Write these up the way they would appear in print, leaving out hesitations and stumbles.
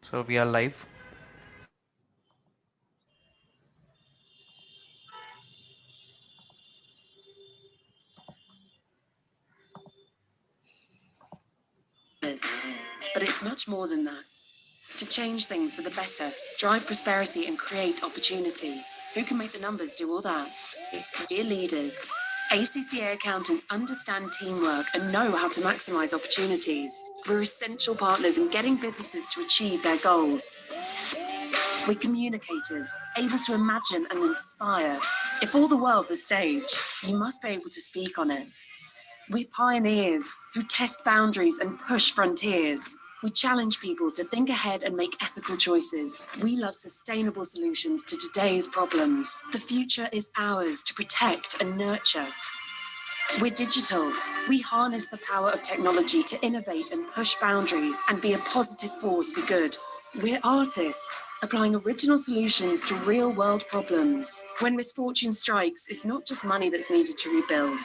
So we are live. But it's much more than that. To change things for the better, drive prosperity and create opportunity. Who can make the numbers do all that? We're leaders. ACCA accountants understand teamwork and know how to maximize opportunities. We're essential partners in getting businesses to achieve their goals. We're communicators, able to imagine and inspire. If all the world's a stage, you must be able to speak on it. We're pioneers who test boundaries and push frontiers. We challenge people to think ahead and make ethical choices. We love sustainable solutions to today's problems. The future is ours to protect and nurture. We're digital. We harness the power of technology to innovate and push boundaries and be a positive force for good. We're artists, applying original solutions to real-world problems. When misfortune strikes, it's not just money that's needed to rebuild,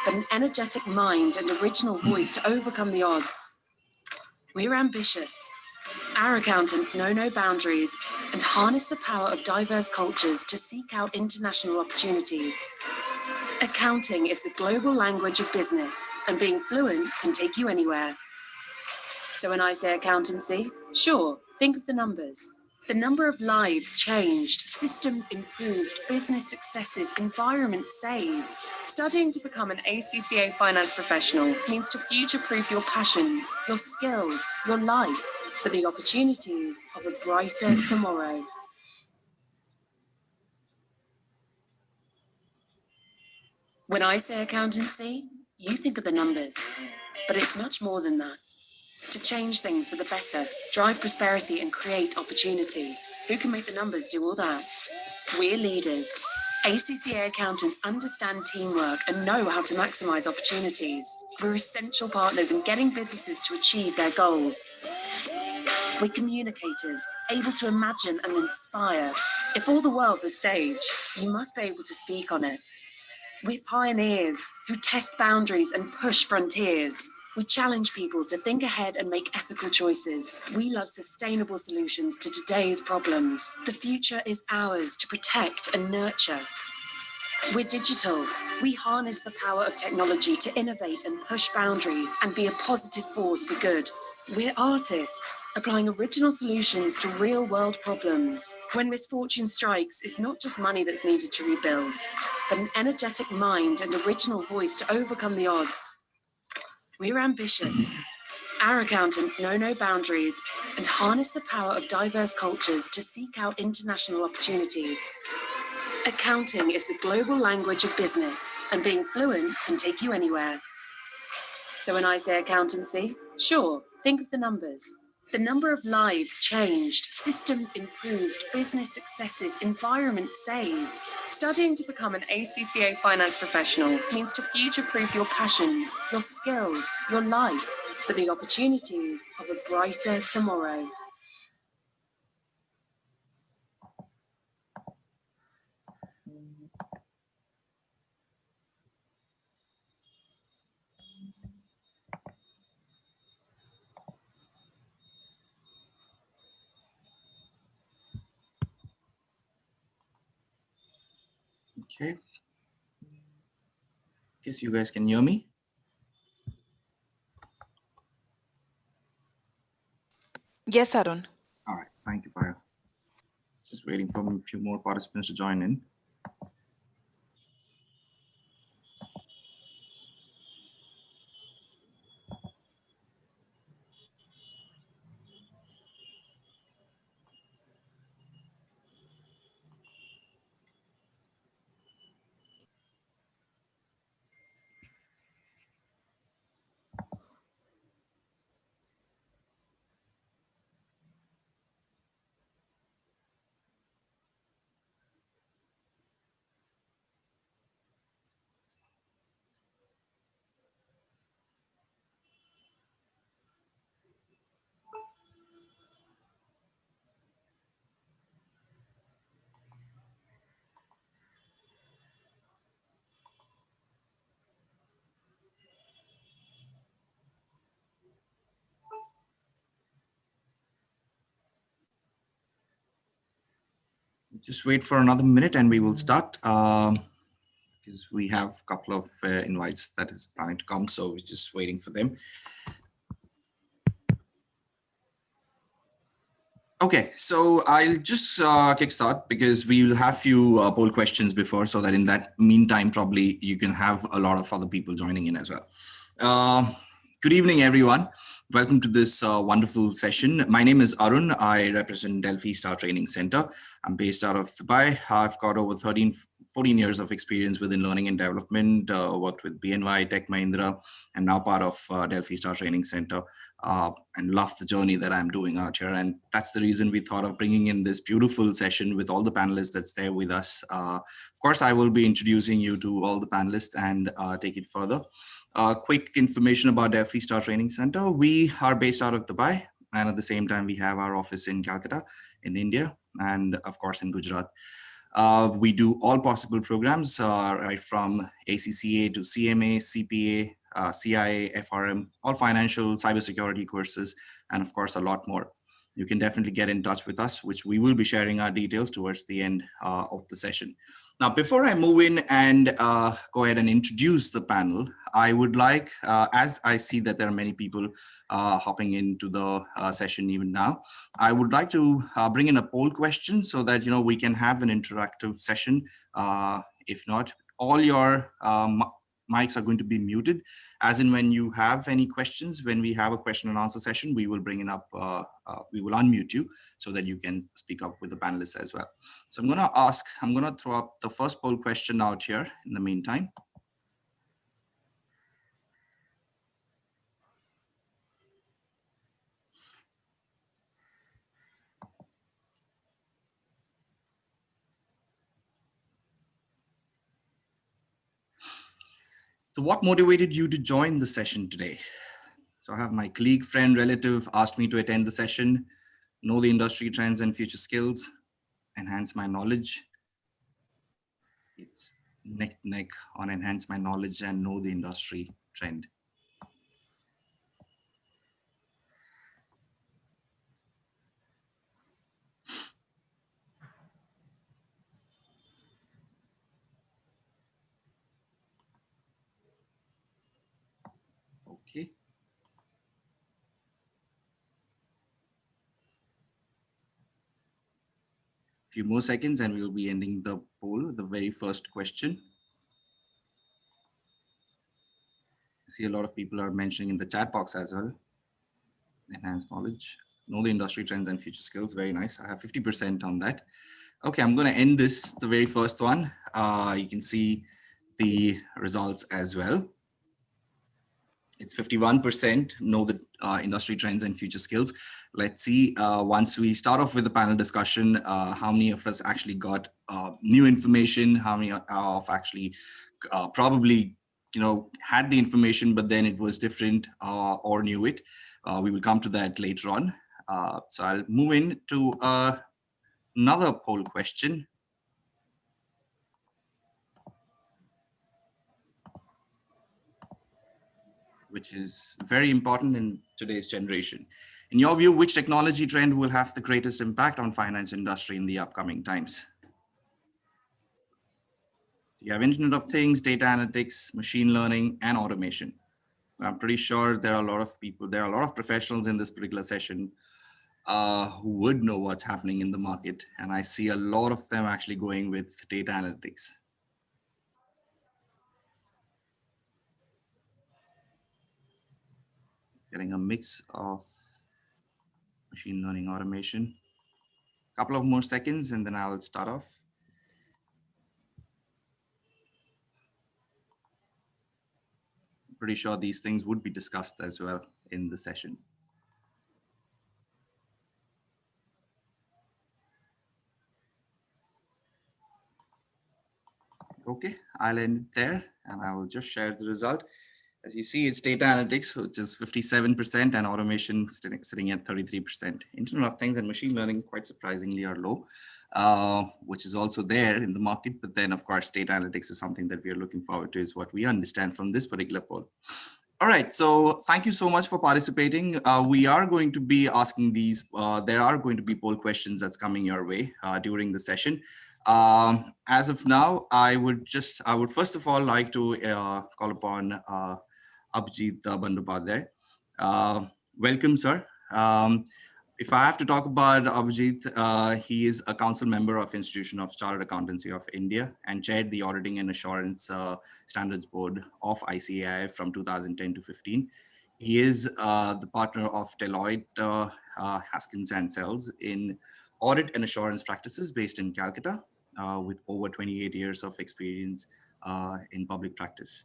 but an energetic mind and original voice to overcome the odds. We're ambitious. Our accountants know no boundaries and harness the power of diverse cultures to seek out international opportunities. Accounting is the global language of business, and being fluent can take you anywhere. So when I say accountancy, sure, think of the numbers. The number of lives changed, systems improved, business successes, environments saved. Studying to become an ACCA finance professional means to future-proof your passions, your skills, your life for the opportunities of a brighter tomorrow. When I say accountancy, you think of the numbers, but it's much more than that. To change things for the better, drive prosperity and create opportunity. Who can make the numbers do all that? We're leaders. ACCA accountants understand teamwork and know how to maximize opportunities. We're essential partners in getting businesses to achieve their goals. We're communicators, able to imagine and inspire. If all the world's a stage, you must be able to speak on it. We're pioneers who test boundaries and push frontiers. We challenge people to think ahead and make ethical choices. We love sustainable solutions to today's problems. The future is ours to protect and nurture. We're digital. We harness the power of technology to innovate and push boundaries and be a positive force for good. We're artists, applying original solutions to real-world problems. When misfortune strikes, it's not just money that's needed to rebuild, but an energetic mind and original voice to overcome the odds. We're ambitious. Our accountants know no boundaries and harness the power of diverse cultures to seek out international opportunities. Accounting is the global language of business, and being fluent can take you anywhere. So when I say accountancy, sure, think of the numbers. The number of lives changed, systems improved, business successes, environments saved. Studying to become an ACCA finance professional means to future-proof your passions, your skills, your life for the opportunities of a brighter tomorrow. Okay. Guess you guys can hear me. Yes, Arun. All right. Thank you, Payal. Just waiting for a few more participants to join in. Just wait for another minute and we will start. Because we have a couple of invites that is planning to come, so we're just waiting for them. Okay, so I'll just kickstart because we will have few poll questions before, so that in that meantime, probably you can have a lot of other people joining in as well. Good evening, everyone. Welcome to this wonderful session. My name is Arun. I represent Delphi Star Training Center. I'm based out of Dubai. I've got over 14 years of experience within learning and development, worked with BNY, Tech Mahindra, and now part of Delphi Star Training Center, and love the journey that I'm doing out here. And that's the reason we thought of bringing in this beautiful session with all the panelists that's there with us. Of course, I will be introducing you to all the panelists and take it further. Quick information about Delphi Star Training Center. We are based out of Dubai, and at the same time, we have our office in Calcutta, in India, and of course in Gujarat. We do all possible programs, right from ACCA to CMA, CPA, CIA, FRM, all financial cybersecurity courses, and of course a lot more. You can definitely get in touch with us, which we will be sharing our details towards the end of the session. Now, before I move in and go ahead and introduce the panel, I would like, as I see that there are many people hopping into the session even now, I would like to bring in a poll question so that we can have an interactive session. If not, all your mics are going to be muted, as in when you have any questions, when we have a question and answer session, we will bring it up, we will unmute you so that you can speak up with the panelists as well. So I'm going to throw up the first poll question out here in the meantime. So what motivated you to join the session today? So I have my colleague, friend, relative asked me to attend the session, know the industry trends and future skills, enhance my knowledge. It's neck to neck on enhance my knowledge and know the industry trend. Okay. Few more seconds and we'll be ending the poll, the very first question. I see a lot of people are mentioning in the chat box as well. Enhanced knowledge, know the industry trends and future skills. Very nice. I have 50% on that. Okay, I'm going to end this, the very first one. You can see the results as well. It's 51% know the industry trends and future skills. Let's see, once we start off with the panel discussion, how many of us actually got new information, how many of actually probably had the information, but then it was different or knew it. We will come to that later on. So I'll move into another poll question. Which is very important in today's generation. In your view, which technology trend will have the greatest impact on finance industry in the upcoming times? You have Internet of Things, data analytics, machine learning, and automation. I'm pretty sure there are a lot of people, there are a lot of professionals in this particular session who would know what's happening in the market. And I see a lot of them actually going with data analytics. Getting a mix of machine learning, automation. Couple of more seconds and then I'll start off. Pretty sure these things would be discussed as well in the session. Okay, I'll end it there and I will just share the result. As you see, it's data analytics, which is 57%, and automation sitting at 33%. Internet of Things and machine learning, quite surprisingly, are low, which is also there in the market. But then, of course, data analytics is something that we are looking forward to, is what we understand from this particular poll. All right, so thank you so much for participating. We are going to be asking these, there are going to be poll questions that's coming your way during the session. As of now, I would first of all like to call upon Abhijit Bandyopadhyay. Welcome, sir. If I have to talk about Abhijit, he is a council member of Institution of Chartered Accountancy of India and chaired the Auditing and Assurance Standards Board of ICAI from 2010 to 15. He is the partner of Deloitte Haskins and Sells in audit and assurance practices based in Calcutta with over 28 years of experience in public practice.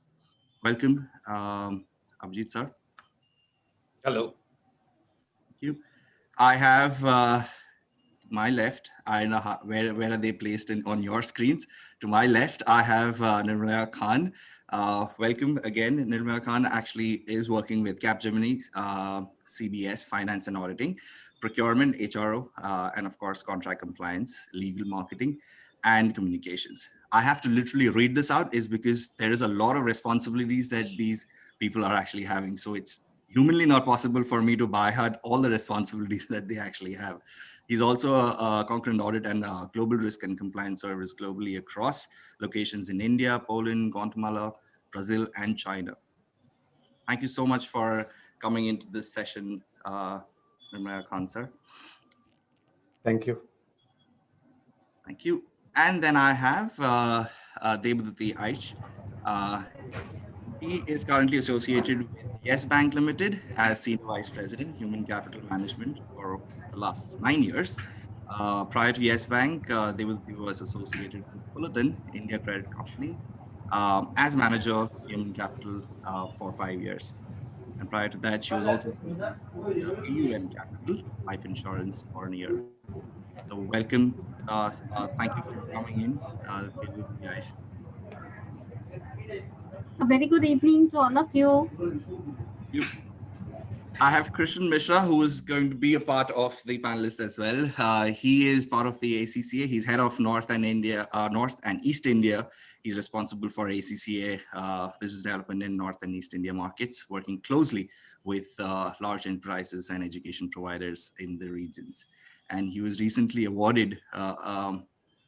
Welcome, Abhijit, sir. Hello. Thank you. I have my left, I don't know how, where are they placed on your screens? To my left, I have Nirmala Khan. Welcome again. Nirmala Khan actually is working with Capgemini, CBS, Finance and Auditing, Procurement, HRO, and of course, contract compliance, legal marketing, and communications. I have to literally read this out is because there is a lot of responsibilities that these people are actually having. So it's humanly not possible for me to by heart all the responsibilities that they actually have. He's also a concurrent audit and global risk and compliance service globally across locations in India, Poland, Guatemala, Brazil, and China. Thank you so much for coming into this session, Nirmala Khan, sir. Thank you. Thank you. And then I have Debadathi Aish. He is currently associated with Yes Bank Limited as Senior Vice President, Human Capital Management for the last 9 years. Prior to Yes Bank, Debadathi was associated with Fullerton, India Credit Company, as Manager, Human Capital for 5 years. And prior to that, she was also associated with AUM Capital, Life Insurance for a year. So welcome. Thank you for coming in, Debadathi Aish. A very good evening to all of you. I have Krishnan Mishra, who is going to be a part of the panelists as well. He is part of the ACCA. He's head of North and East India. He's responsible for ACCA business development in North and East India markets, working closely with large enterprises and education providers in the regions. And he was recently awarded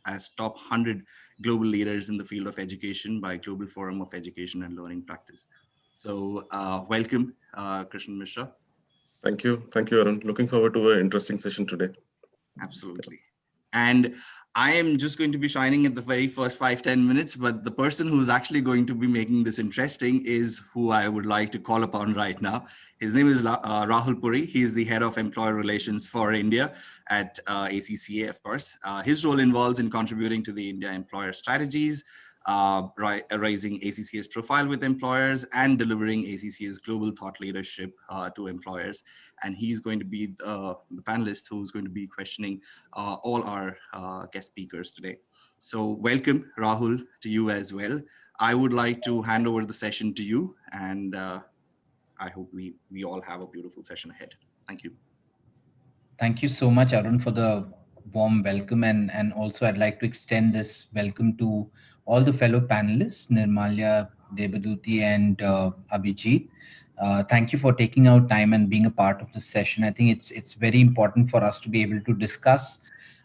as top 100 global leaders in the field of education by Global Forum of Education and Learning Practice. So welcome, Krishnan Mishra. Thank you. Thank you, Arun. Looking forward to an interesting session today. Absolutely. And I am just going to be shining at the very first 5-10 minutes, but the person who's actually going to be making this interesting is who I would like to call upon right now. His name is Rahul Puri. He is the head of employer relations for India at ACCA, of course. His role involves in contributing to the India employer strategies, raising ACCA's profile with employers and delivering ACCA's global thought leadership to employers. And he's going to be the panelist who's going to be questioning all our guest speakers today. So welcome, Rahul, to you as well. I would like to hand over the session to you, and I hope we all have a beautiful session ahead. Thank you. Thank you so much, Arun, for the warm welcome. And also I'd like to extend this welcome to all the fellow panelists, Nirmala, Debadathi, and Abhijit. Thank you for taking out time and being a part of this session. I think it's very important for us to be able to discuss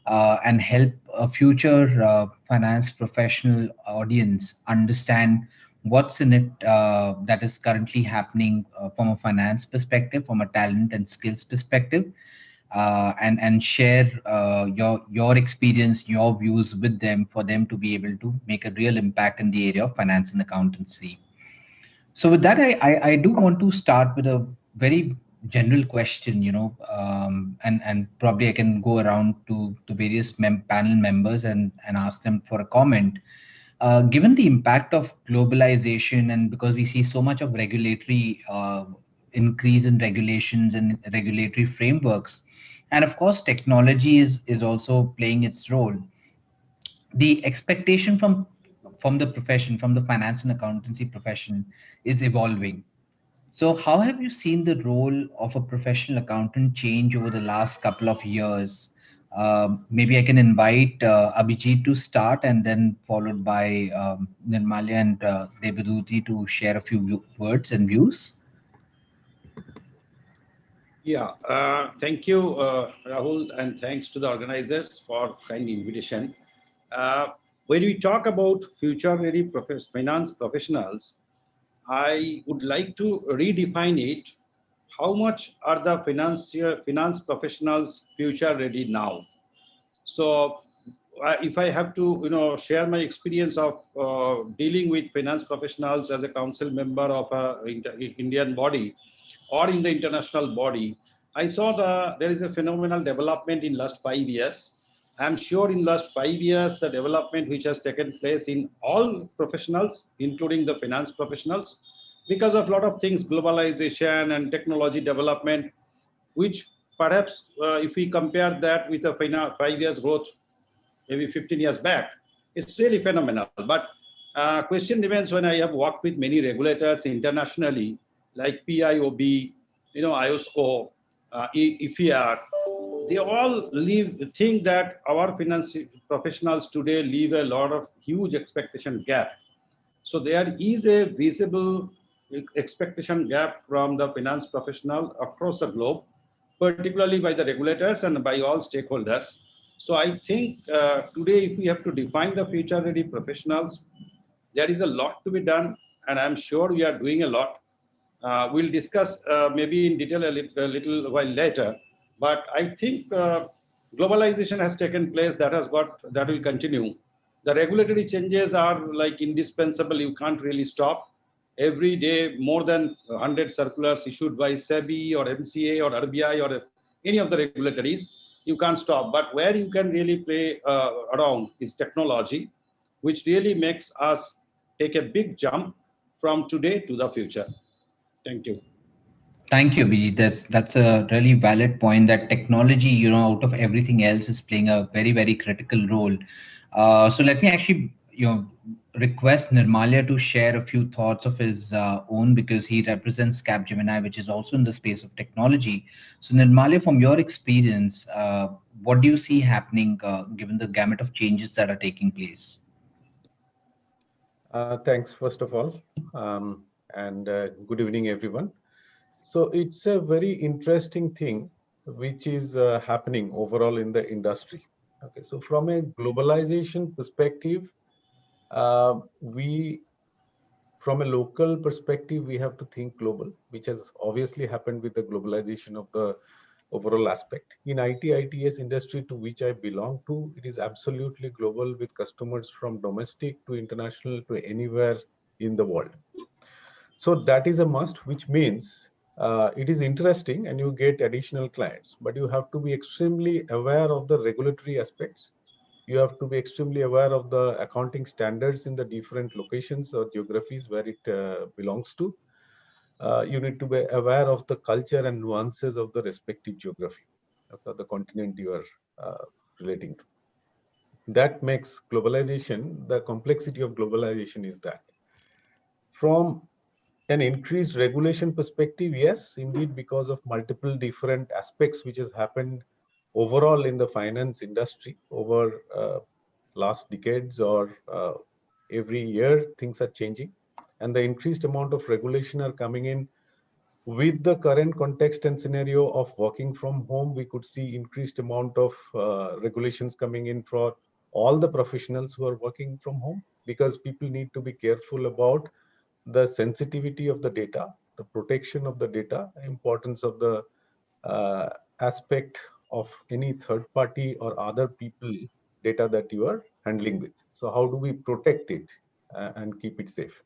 and help a future finance professional audience understand what's in it that is currently happening from a finance perspective, from a talent and skills perspective. And share your experience, your views with them for them to be able to make a real impact in the area of finance and accountancy. So with that, I do want to start with a very general question, and probably I can go around to various panel members and ask them for a comment. Given the impact of globalization, and because we see so much of regulatory increase in regulations and regulatory frameworks, and of course technology is also playing its role, the expectation from the profession, from the finance and accountancy profession, is evolving. So how have you seen the role of a professional accountant change over the last couple of years? Maybe I can invite Abhijit to start, and then followed by Nirmala and Debadathi to share a few words and views. Yeah, thank you, Rahul, and thanks to the organizers for kind invitation. Uh, when we talk about future-ready finance professionals, I would like to redefine it. How much are the finance professionals future-ready now? So, if I have to, share my experience of dealing with finance professionals as a council member of a Indian body or in the international body, I saw there is a phenomenal development in last 5 years. I'm sure in last 5 years, the development which has taken place in all professionals, including the finance professionals, because of a lot of things, globalization and technology development, which perhaps if we compare that with the 5 years growth maybe 15 years back, it's really phenomenal. But question remains when I have worked with many regulators internationally, like PIOB, IOSCO, IFIAR, they all think that our finance professionals today leave a lot of huge expectation gap. So there is a visible expectation gap from the finance professional across the globe, particularly by the regulators and by all stakeholders. So I think today, if we have to define the future-ready professionals, there is a lot to be done, and I'm sure we are doing a lot. We'll discuss maybe in detail a little while later. But I think globalization has taken place. That will continue. The regulatory changes are like indispensable. You can't really stop. Every day, more than 100 circulars issued by SEBI or MCA or RBI or any of the regulatories. You can't stop. But where you can really play around is technology, which really makes us take a big jump from today to the future. Thank you. Thank you, Abhijit. That's a really valid point that technology, out of everything else, is playing a very, very critical role. So let me actually, request Nirmalia to share a few thoughts of his own, because he represents Capgemini, which is also in the space of technology. So Nirmalia, from your experience, what do you see happening given the gamut of changes that are taking place? Thanks, first of all, and good evening, everyone. So it's a very interesting thing which is happening overall in the industry. Okay, so from a globalization perspective, from a local perspective, we have to think global, which has obviously happened with the globalization of the overall aspect. In ITS industry to which I belong to, it is absolutely global with customers from domestic to international to anywhere in the world. So that is a must, which means it is interesting and you get additional clients, but you have to be extremely aware of the regulatory aspects. You have to be extremely aware of the accounting standards in the different locations or geographies where it belongs to. You need to be aware of the culture and nuances of the respective geography of the continent you are relating to. That makes globalization, the complexity of globalization is that. From an increased regulation perspective, yes, indeed, because of multiple different aspects which has happened overall in the finance industry over last decades or every year, things are changing. And the increased amount of regulation are coming in. With the current context and scenario of working from home, we could see increased amount of regulations coming in for all the professionals who are working from home, because people need to be careful about the sensitivity of the data, the protection of the data, importance of the aspect of any third party or other people data that you are handling with. So how do we protect it and keep it safe?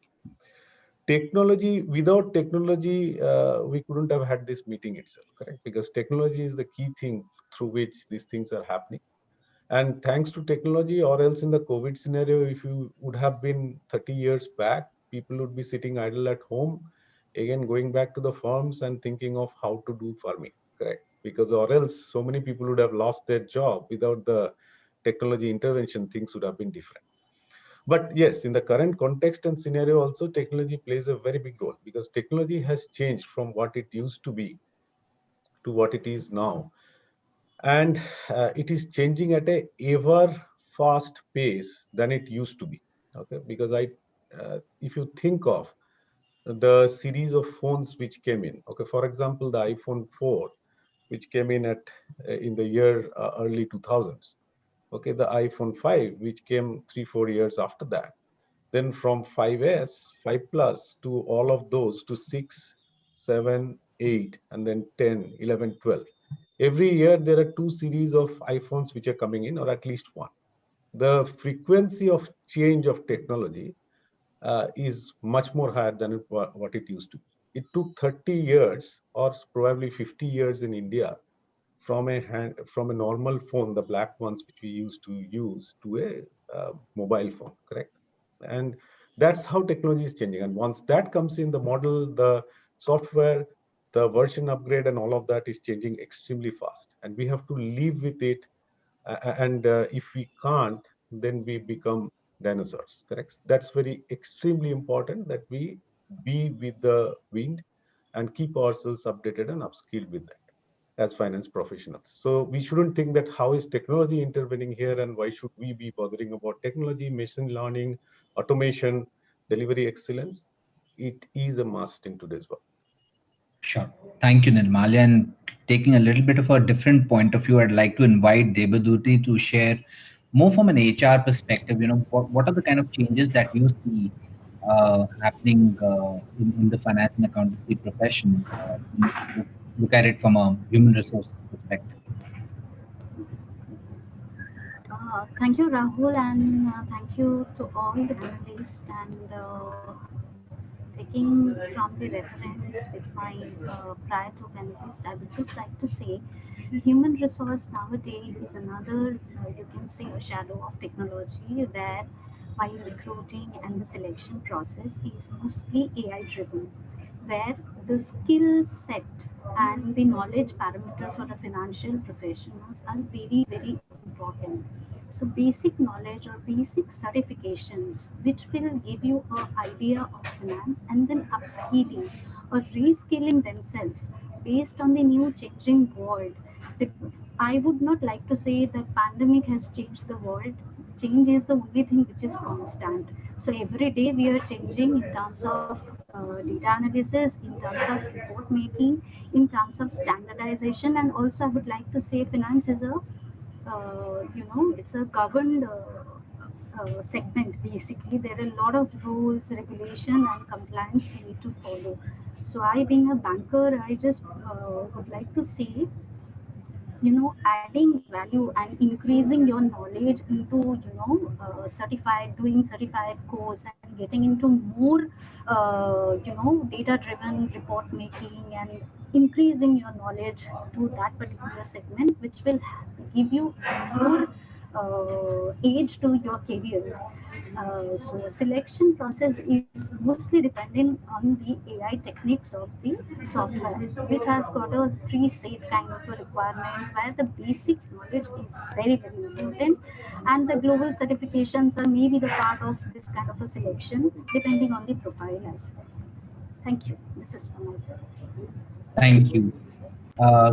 Technology, without technology, we couldn't have had this meeting itself, correct? Because technology is the key thing through which these things are happening. And thanks to technology, or else in the COVID scenario, if you would have been 30 years back, people would be sitting idle at home, again going back to the firms and thinking of how to do farming, correct? Because or else so many people would have lost their job. Without the technology intervention, things would have been different. But yes, in the current context and scenario also, technology plays a very big role, because technology has changed from what it used to be to what it is now. And it is changing at a ever fast pace than it used to be. Okay, because if you think of the series of phones which came in, okay, for example, the iPhone 4, which came in in the year early 2000s. Okay, the iPhone 5, which came 3-4 years after that. Then from 5S, 5 Plus to all of those to 6, 7, 8, and then 10, 11, 12. Every year there are 2 series of iPhones which are coming in, or at least one. The frequency of change of technology is much more higher than what it used to. It took 30 years or probably 50 years in India from a normal phone, the black ones which we used to use, to a mobile phone, correct? And that's how technology is changing. And once that comes in, the model, the software, the version upgrade, and all of that is changing extremely fast. And we have to live with it. And if we can't, then we become dinosaurs, correct? That's very extremely important, that we be with the wind and keep ourselves updated and upskilled with that as finance professionals. So we shouldn't think that how is technology intervening here and why should we be bothering about technology, machine learning, automation, delivery excellence. It is a must in today's world. Sure. Thank you, Nirmalya. And taking a little bit of a different point of view, I'd like to invite Debaduti to share more from an HR perspective. What are the kind of changes that you see happening in the finance and accountancy profession? Look at it from a human resources perspective. Thank you, Rahul, and thank you to all the panelists. And taking from the reference with my prior two panelists, I would just like to say human resource nowadays is another, you can say, a shadow of technology, where while recruiting and the selection process is mostly AI driven, where the skill set and the knowledge parameter for a financial professionals are very, very important. So basic knowledge or basic certifications which will give you an idea of finance, and then upskilling or reskilling themselves based on the new changing world. I would not like to say that pandemic has changed the world. Change is the only thing which is constant. So every day we are changing in terms of data analysis, in terms of report making, in terms of standardization, and also I would like to say finance is a it's a governed segment. Basically, there are a lot of rules, regulation, and compliance we need to follow. So I, being a banker, I just would like to say, adding value and increasing your knowledge into, doing certified course and getting into more, data driven report making, and increasing your knowledge to that particular segment, which will give you more age to your career. So selection process is mostly dependent on the AI techniques of the software, which has got a preset kind of a requirement, where the basic knowledge is very, very important, and the global certifications are maybe the part of this kind of a selection, depending on the profile as well. Thank you. This is from myself. Thank you.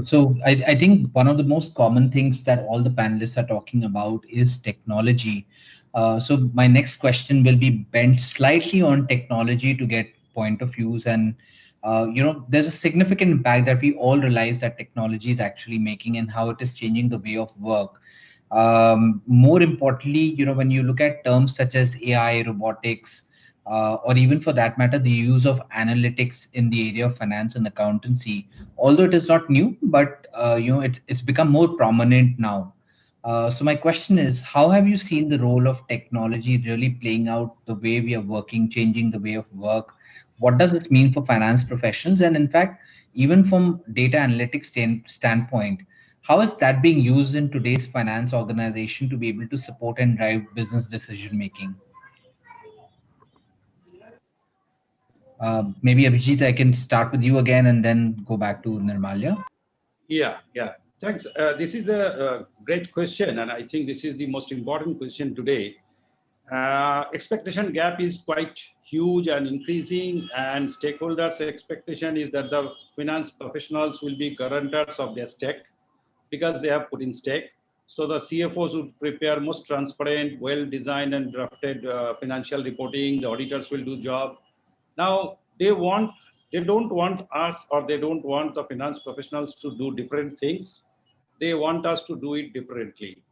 So I think one of the most common things that all the panelists are talking about is technology. So my next question will be bent slightly on technology to get point of views. And there's a significant impact that we all realize that technology is actually making, and how it is changing the way of work. More importantly, when you look at terms such as AI, robotics, or even for that matter, the use of analytics in the area of finance and accountancy, although it is not new, but it's become more prominent now. So my question is, how have you seen the role of technology really playing out the way we are working, changing the way of work? What does this mean for finance professionals? And in fact, even from data analytics standpoint, how is that being used in today's finance organization to be able to support and drive business decision making? Maybe Abhijit, I can start with you again and then go back to Nirmalya. Yeah. Thanks. This is a great question, and I think this is the most important question today. Expectation gap is quite huge and increasing, and stakeholders' expectation is that the finance professionals will be guarantors of their stake, because they have put in stake. So the CFOs would prepare most transparent, well-designed and drafted financial reporting. The auditors will do job. Now they want They don't want us, or they don't want the finance professionals to do different things. They want us to do it differently.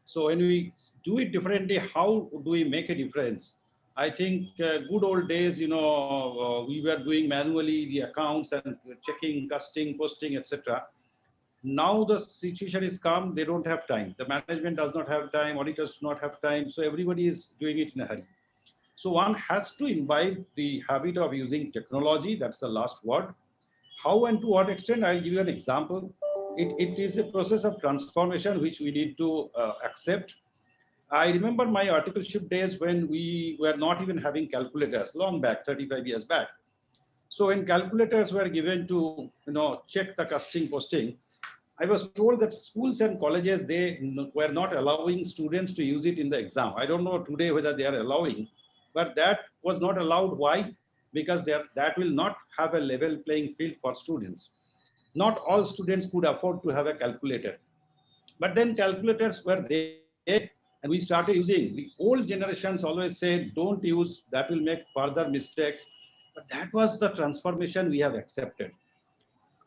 So when we do it differently, how do we make a difference? I think good old days, we were doing manually the accounts and checking, costing, posting, etc. Now the situation is calm. They don't have time. The management does not have time. Auditors do not have time. So everybody is doing it in a hurry. So one has to imbibe the habit of using technology. That's the last word. How and to what extent? I'll give you an example. It is a process of transformation which we need to accept. I remember my articleship days when we were not even having calculators, long back, 35 years back. So when calculators were given to check the costing posting, I was told that schools and colleges, they were not allowing students to use it in the exam. I don't know today whether they are allowing, but that was not allowed. Why? Because that will not have a level playing field for students. Not all students could afford to have a calculator. But then calculators were there and we started using. The old generations always said, don't use, that will make further mistakes. But that was the transformation we have accepted.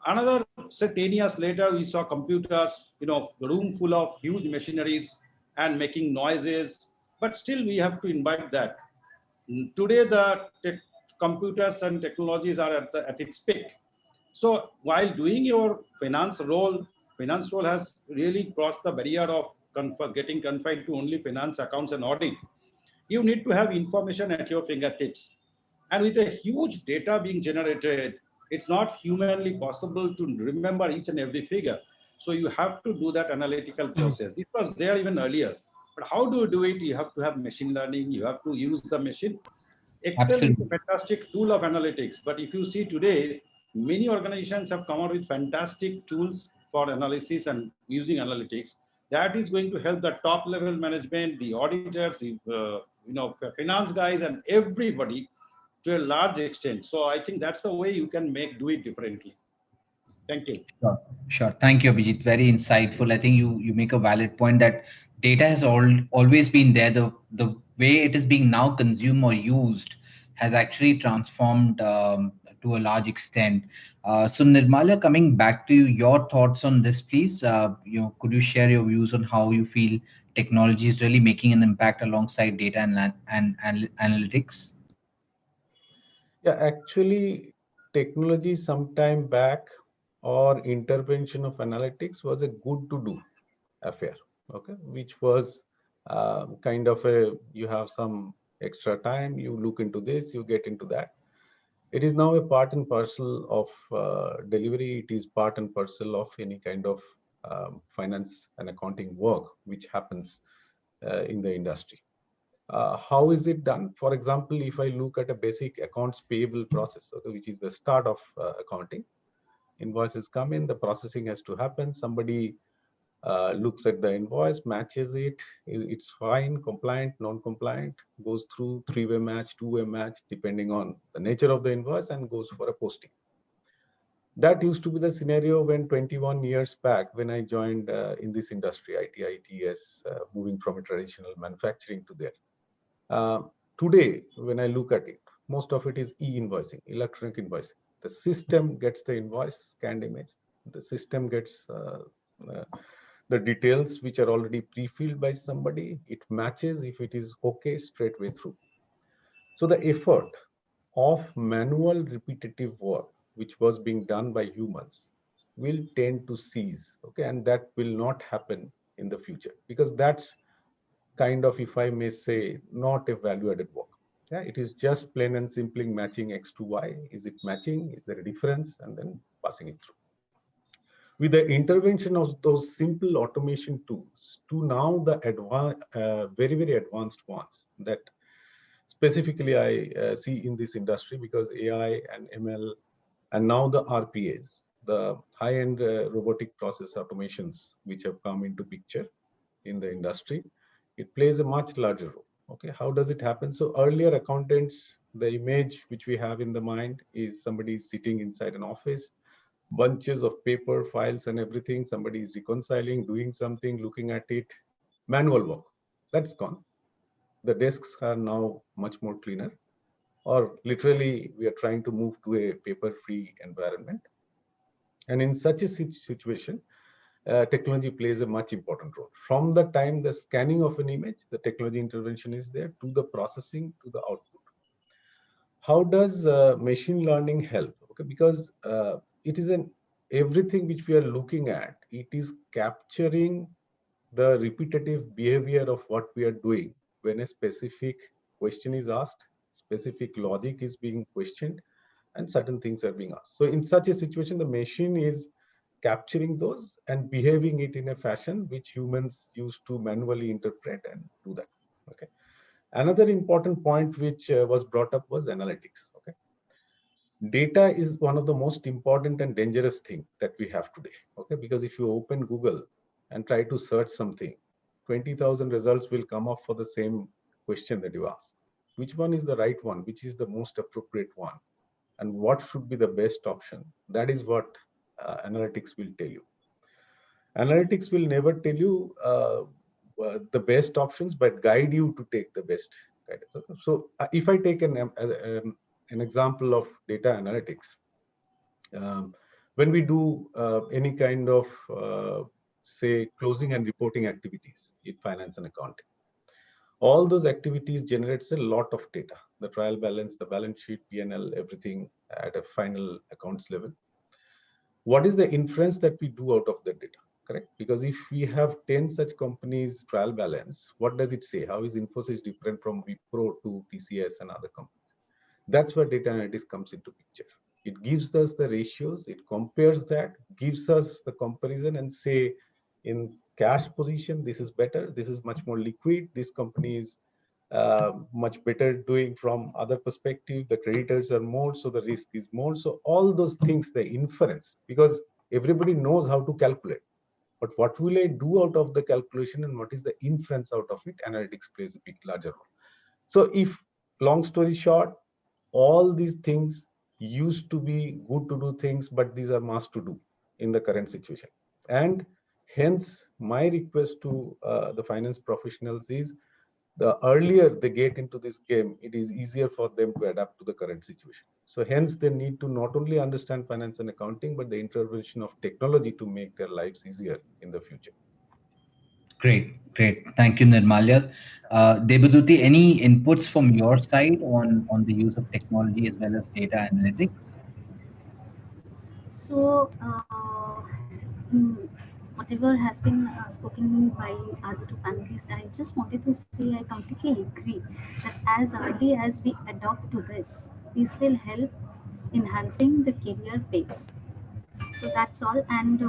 Another, say 10 years later, we saw computers, room full of huge machineries and making noises, but still we have to imbibe that. Today, the computers and technologies are at its peak. So while doing your finance role has really crossed the barrier of getting confined to only finance, accounts, and audit. You need to have information at your fingertips. And with a huge data being generated, it's not humanly possible to remember each and every figure. So you have to do that analytical process. This was there even earlier. But how do you do it? You have to have machine learning. You have to use the machine. Excel is a fantastic tool of analytics. But if you see today, many organizations have come out with fantastic tools for analysis and using analytics. That is going to help the top level management, the auditors, the finance guys, and everybody to a large extent. So I think that's the way you can do it differently. Thank you. Sure. Thank you, Abhijit. Very insightful. I think you make a valid point that data has always been there. The way it is being now consumed or used has actually transformed to a large extent. So Nirmala, coming back to you, your thoughts on this, please. Could you share your views on how you feel technology is really making an impact alongside data and analytics? Yeah, actually, technology sometime back or intervention of analytics was a good to do affair, okay, which was kind of you have some extra time, you look into this, you get into that. It is now a part and parcel of delivery. It is part and parcel of any kind of finance and accounting work which happens in the industry. How is it done? For example, if I look at a basic accounts payable process, okay, which is the start of accounting, invoices come in, the processing has to happen. Somebody looks at the invoice, matches it, it's fine, compliant, non-compliant, goes through three-way match, two-way match, depending on the nature of the invoice, and goes for a posting. That used to be the scenario when 21 years back, when I joined in this industry, ITITS, moving from a traditional manufacturing to there. Today, when I look at it, most of it is e-invoicing, electronic invoicing. The system gets the invoice, scanned image. The system gets the details which are already pre-filled by somebody. It matches if it is okay straightway through. So the effort of manual repetitive work, which was being done by humans, will tend to cease. Okay, and that will not happen in the future, because that's kind of, if I may say, not a value-added work. Yeah, it is just plain and simply matching X to Y. Is it matching? Is there a difference? And then passing it through. With the intervention of those simple automation tools to now the very, very advanced ones that specifically I see in this industry, because AI and ML and now the RPAs, the high-end robotic process automations which have come into picture in the industry, it plays a much larger role. Okay, how does it happen? So earlier accountants, the image which we have in the mind is somebody sitting inside an office, bunches of paper, files and everything. Somebody is reconciling, doing something, looking at it, manual work. That's gone. The desks are now much more cleaner. or literally we are trying to move to a paper-free environment. And in such a situation, technology plays a much important role. From the time the scanning of an image, the technology intervention is there, to the processing, to the output. How does machine learning help? Okay, because it is everything which we are looking at, it is capturing the repetitive behavior of what we are doing when a specific question is asked, specific logic is being questioned, and certain things are being asked. So in such a situation, the machine is capturing those and behaving it in a fashion which humans used to manually interpret and do that. Okay. Another important point which was brought up was analytics. Okay. Data is one of the most important and dangerous thing that we have today. Okay, because if you open Google and try to search something, 20,000 results will come up for the same question that you ask. Which one is the right one? Which is the most appropriate one? And what should be the best option? That is what analytics will tell you. Analytics will never tell you the best options, but guide you to take the best guidance. So if I take an example of data analytics, when we do any kind of say closing and reporting activities in finance and accounting, all those activities generates a lot of data, the trial balance, the balance sheet, P&L, everything at a final accounts level. What is the inference that we do out of that data? Correct? Because if we have 10 such companies trial balance, what does it say? How is Infosys different from Wipro to TCS and other companies? That's where data analytics comes into picture. It gives us the ratios, it compares that, gives us the comparison and say, in cash position, this is better, this is much more liquid, this company is much better doing from other perspective, the creditors are more, so the risk is more. So all those things, the inference, because everybody knows how to calculate, but what will I do out of the calculation and what is the inference out of it? Analytics plays a big larger role. So if, long story short, all these things used to be good to do things, but these are must to do in the current situation. And hence my request to the finance professionals is, the earlier they get into this game, it is easier for them to adapt to the current situation. So hence they need to not only understand finance and accounting, but the intervention of technology to make their lives easier in the future. Great. Thank you, Nirmalya. Debaduti, any inputs from your side on the use of technology as well as data analytics? So, whatever has been spoken by other two panelists, I just wanted to say I completely agree that as early as we adopt to this will help enhancing the career pace. So that's all. And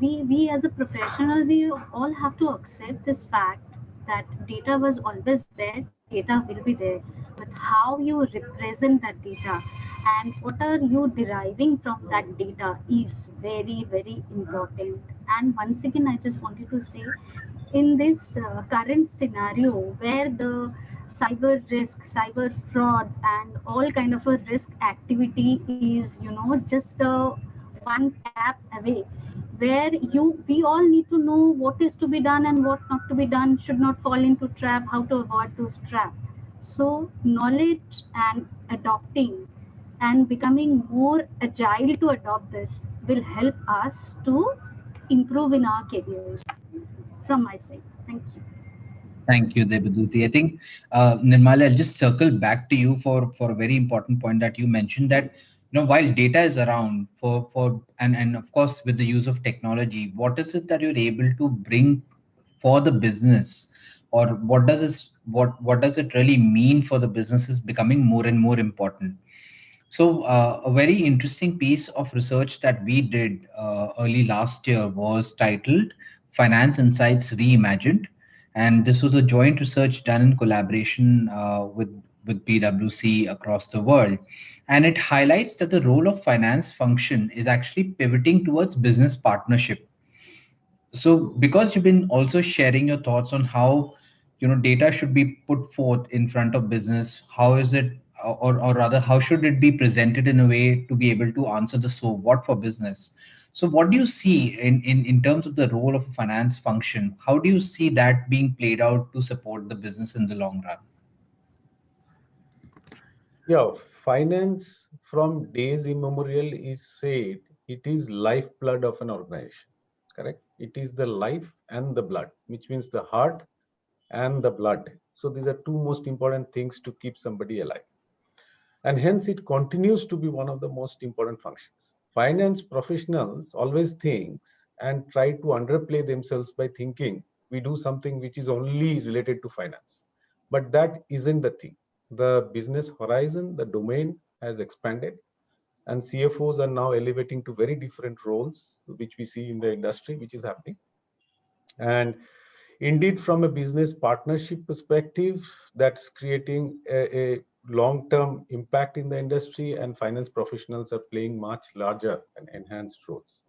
we as a professional, we all have to accept this fact that data was always there, data will be there, but how you represent that data and what are you deriving from that data is very, very important. And once again, I just wanted to say, in this current scenario where the cyber risk, cyber fraud, and all kind of a risk activity is, just one tap away, where we all need to know what is to be done and what not to be done, should not fall into trap, how to avoid those traps. So knowledge and adopting and becoming more agile to adopt this will help us to improve in our careers. From my side, thank you. Thank you, Debaduti. I think, Nirmala, I'll just circle back to you for a very important point that you mentioned, that while data is around and of course with the use of technology, what is it that you're able to bring for the business, or what does it really mean for the businesses becoming more and more important? So a very interesting piece of research that we did early last year was titled Finance Insights Reimagined. And this was a joint research done in collaboration with PwC across the world. And it highlights that the role of finance function is actually pivoting towards business partnership. So because you've been also sharing your thoughts on how data should be put forth in front of business, how is it, or rather how should it be presented in a way to be able to answer the so what for business? So what do you see in terms of the role of a finance function? How do you see that being played out to support the business in the long run? Yeah, finance from days immemorial is said it is lifeblood of an organization. Correct? It is the life and the blood, which means the heart and the blood. So these are two most important things to keep somebody alive. And hence it continues to be one of the most important functions. Finance professionals always thinks and try to underplay themselves by thinking we do something which is only related to finance. But that isn't the thing. The business horizon, the domain has expanded, and CFOs are now elevating to very different roles, which we see in the industry, which is happening. And indeed, from a business partnership perspective, that's creating a long-term impact in the industry, and finance professionals are playing much larger and enhanced roles.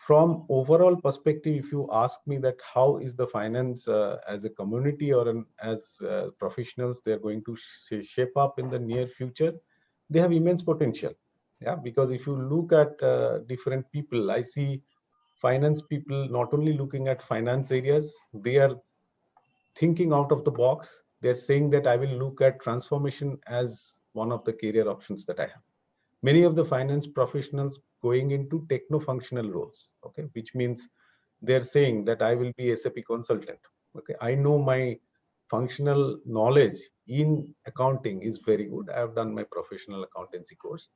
From overall perspective, if you ask me that how is the finance as a community or as professionals, they're going to shape up in the near future, they have immense potential. Yeah, because if you look at different people, I see finance people not only looking at finance areas, they are thinking out of the box. They're saying that I will look at transformation as one of the career options that I have. Many of the finance professionals going into techno-functional roles, okay, which means they're saying that I will be SAP consultant. Okay, I know my functional knowledge in accounting is very good. I have done my professional accountancy course.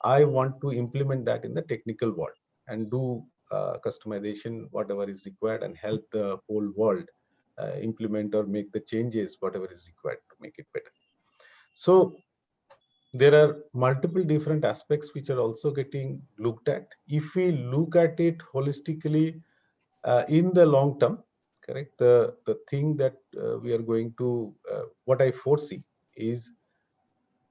I want to implement that in the technical world and do customization, whatever is required, and help the whole world implement or make the changes, whatever is required to make it better. So there are multiple different aspects which are also getting looked at. If we look at it holistically in the long term, correct, the thing that we are going to, what I foresee is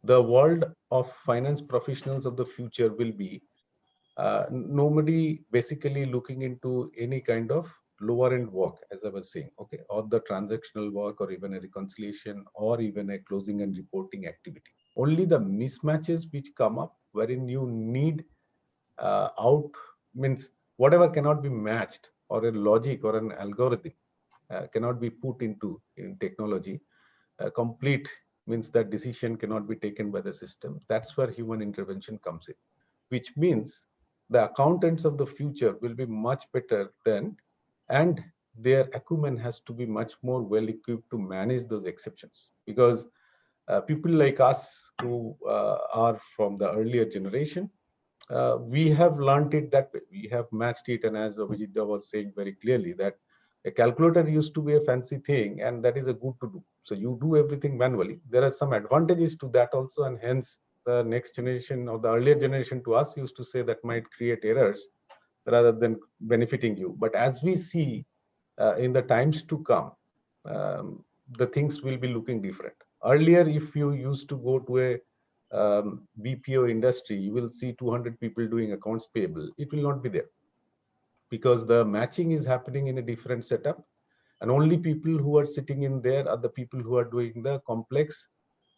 the world of finance professionals of the future will be nobody basically looking into any kind of lower end work, as I was saying, okay, or the transactional work, or even a reconciliation, or even a closing and reporting activity. Only the mismatches which come up wherein you need out, means whatever cannot be matched, or a logic or an algorithm cannot be put into in technology. Complete means that decision cannot be taken by the system. That's where human intervention comes in, which means the accountants of the future will be much better than, and their acumen has to be much more well equipped to manage those exceptions. Because people like us who are from the earlier generation, we have learned it that way. We have matched it, and as Abhijit was saying very clearly, that a calculator used to be a fancy thing, and that is a good to do. So you do everything manually. There are some advantages to that also, and hence the next generation or the earlier generation to us used to say that might create errors rather than benefiting you. But as we see in the times to come, the things will be looking different. Earlier, if you used to go to a BPO industry, you will see 200 people doing accounts payable. It will not be there, because the matching is happening in a different setup, and only people who are sitting in there are the people who are doing the complex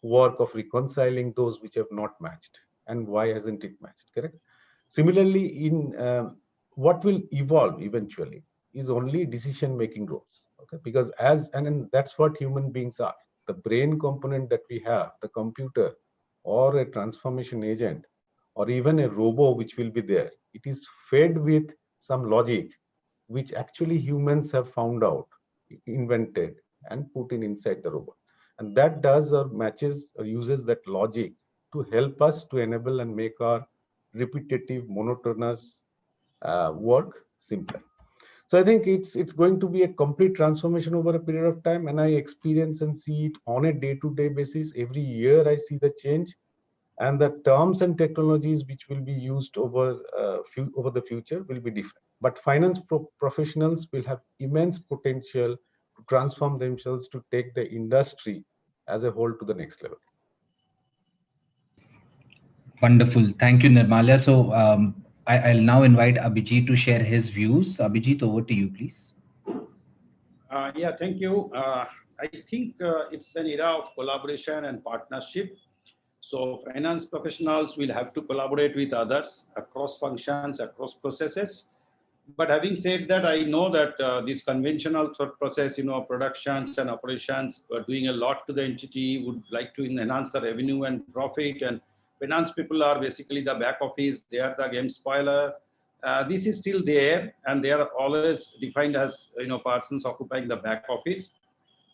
work of reconciling those which have not matched, and why hasn't it matched, correct? Similarly, in what will evolve eventually is only decision making roles, okay, because and that's what human beings are. The brain component that we have, the computer or a transformation agent, or even a robo which will be there, it is fed with some logic which actually humans have found out, invented, and put in inside the robot. And that does or matches or uses that logic to help us to enable and make our repetitive, monotonous work simpler. So I think it's going to be a complete transformation over a period of time, and I experience and see it on a day-to-day basis. Every year I see the change, and the terms and technologies which will be used over over the future will be different. But finance professionals will have immense potential to transform themselves to take the industry as a whole to the next level. Wonderful. Thank you, Nirmalia. So I'll now invite Abhijit to share his views. Abhijit, over to you, please. Yeah, thank you. I think it's an era of collaboration and partnership. So finance professionals will have to collaborate with others across functions, across processes. But having said that, I know that this conventional thought process, productions and operations are doing a lot to the entity, would like to enhance the revenue and profit, and finance people are basically the back office, they are the game spoiler. This is still there, and they are always defined as persons occupying the back office.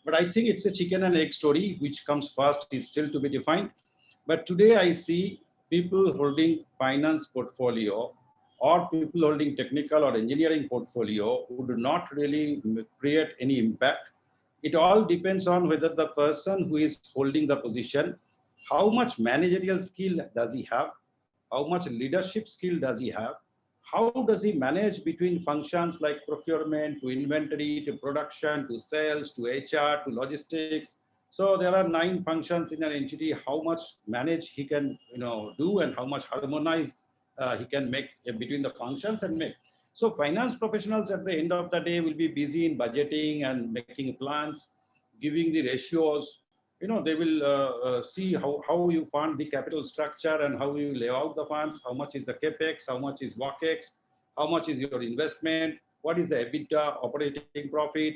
But I think it's a chicken and egg story. Which comes first is still to be defined. But today I see people holding finance portfolio or people holding technical or engineering portfolio who do not really create any impact. It all depends on whether the person who is holding the position, how much managerial skill does he have, how much leadership skill does he have, how does he manage between functions like procurement to inventory to production to sales to HR to logistics. So there are 9 functions in an entity. How much manage he can do, and how much harmonize he can make between the functions and make. So finance professionals at the end of the day will be busy in budgeting and making plans, giving the ratios. They will see how you fund the capital structure and how you lay out the funds, how much is the capex, how much is WACX, how much is your investment, what is the EBITDA, operating profit.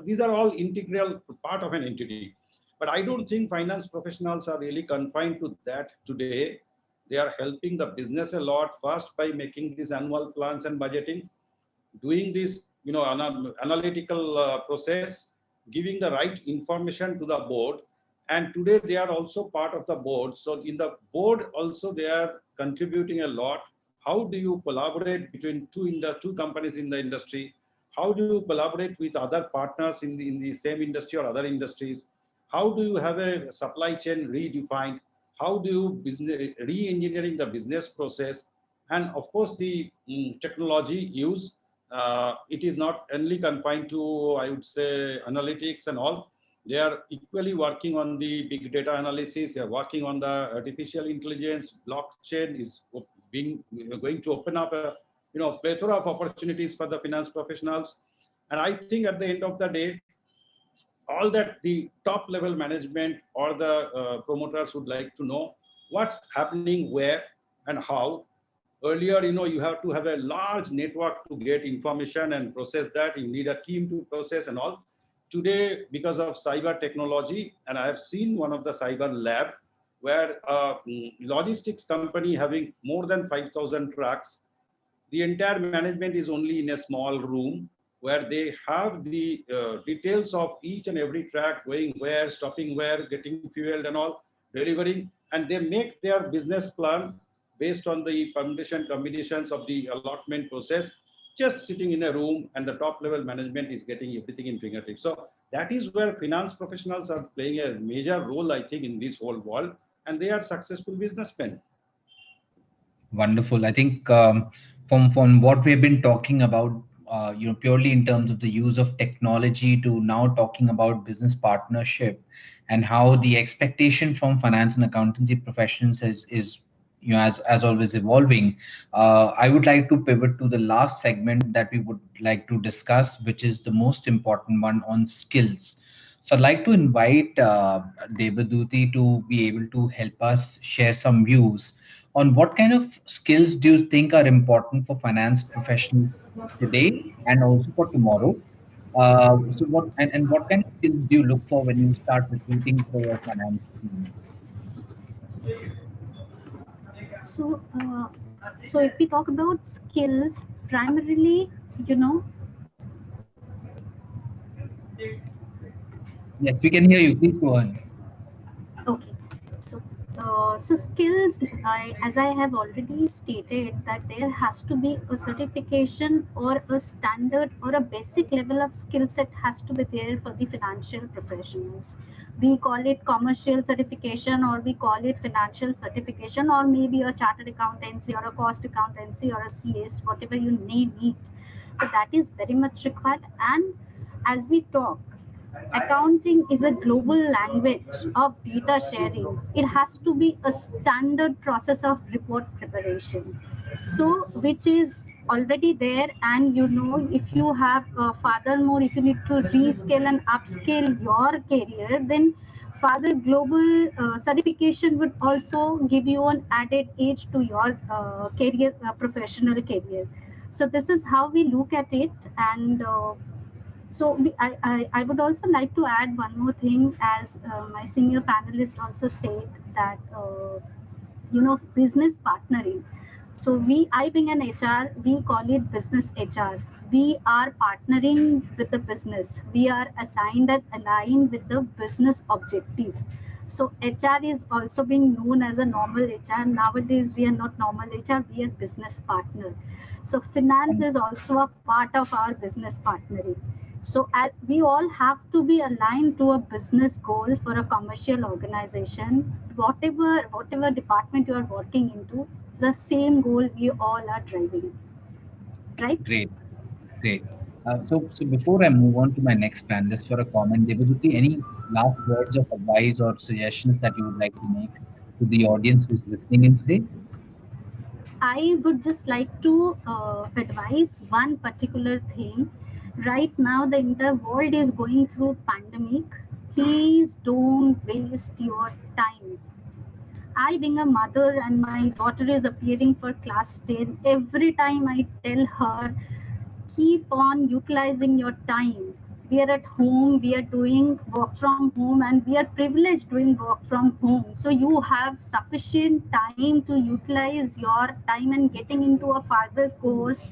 These are all integral part of an entity. But I don't think finance professionals are really confined to that today. They are helping the business a lot, first by making these annual plans and budgeting, doing this analytical process, giving the right information to the board. And today they are also part of the board. So in the board also they are contributing a lot. How do you collaborate between two companies in the industry? How do you collaborate with other partners in the same industry or other industries? How do you have a supply chain redefined? How do you re-engineering the business process? And of course the technology use. It is not only confined to, I would say, analytics and all. They are equally working on the big data analysis. They are working on the artificial intelligence. Blockchain is going to open up a plethora of opportunities for the finance professionals. And I think at the end of the day, all that the top level management or the promoters would like to know what's happening where and how. Earlier, you have to have a large network to get information and process that. You need a team to process and all. Today, because of cyber technology, and I have seen one of the cyber lab where a logistics company having more than 5,000 trucks, the entire management is only in a small room where they have the details of each and every truck going where, stopping where, getting fueled and all, delivering, and they make their business plan based on the permutation combinations of the allotment process, just sitting in a room, and the top level management is getting everything in fingertips. So that is where finance professionals are playing a major role, I think, in this whole world, and they are successful businessmen. Wonderful. I think from what we've been talking about, purely in terms of the use of technology, to now talking about business partnership and how the expectation from finance and accountancy professions is as always evolving. I would like to pivot to the last segment that we would like to discuss, which is the most important one, on skills. So I'd like to invite Debaduti to be able to help us share some views on what kind of skills do you think are important for finance professionals today and also for tomorrow. So what and what kind of skills do you look for when you start recruiting for your finance teams? So if we talk about skills, primarily, Yes, we can hear you. Please go on. Okay, so skills, as I have already stated, that there has to be a certification or a standard or a basic level of skill set has to be there for the financial professionals. We call it commercial certification, or we call it financial certification, or maybe a chartered accountancy or a cost accountancy or a CS, whatever you name it. So that is very much required. And as we talk, accounting is a global language of data sharing. It has to be a standard process of report preparation. So, which is already there, and if you have furthermore, if you need to rescale and upscale your career, then further global certification would also give you an added edge to your career, professional career. So this is how we look at it. And I would also like to add one more thing, as my senior panelist also said that, business partnering. So I being an HR, we call it business HR. We are partnering with the business. We are assigned and aligned with the business objective. So HR is also being known as a normal HR. Nowadays, we are not normal HR, we are business partner. So finance is also a part of our business partnering. So we all have to be aligned to a business goal for a commercial organization. Whatever department you are working into, the same goal we all are driving. Right? Great, great. So before I move on to my next panelist for a comment, Devaduti, any last words of advice or suggestions that you would like to make to the audience who's listening in today? I would just like to advise one particular thing. Right now, the entire world is going through pandemic. Please don't waste your time. I, being a mother, and my daughter is appearing for class 10, every time I tell her, keep on utilizing your time. We are at home, we are doing work from home, and we are privileged doing work from home. So you have sufficient time to utilize your time and getting into a further course,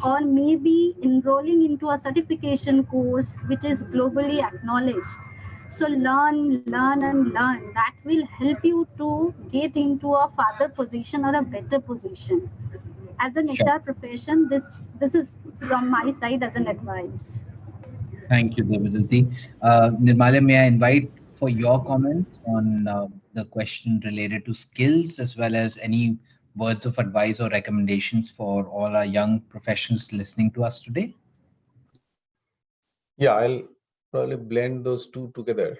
or maybe enrolling into a certification course which is globally acknowledged. So learn and learn. That will help you to get into a further position or a better position. As an Sure. HR profession, this is from my side as an advice. Thank you, Devaduti. Nirmalya, may I invite for your comments on the question related to skills, as well as any words of advice or recommendations for all our young professionals listening to us today? Yeah, I'll probably blend those two together.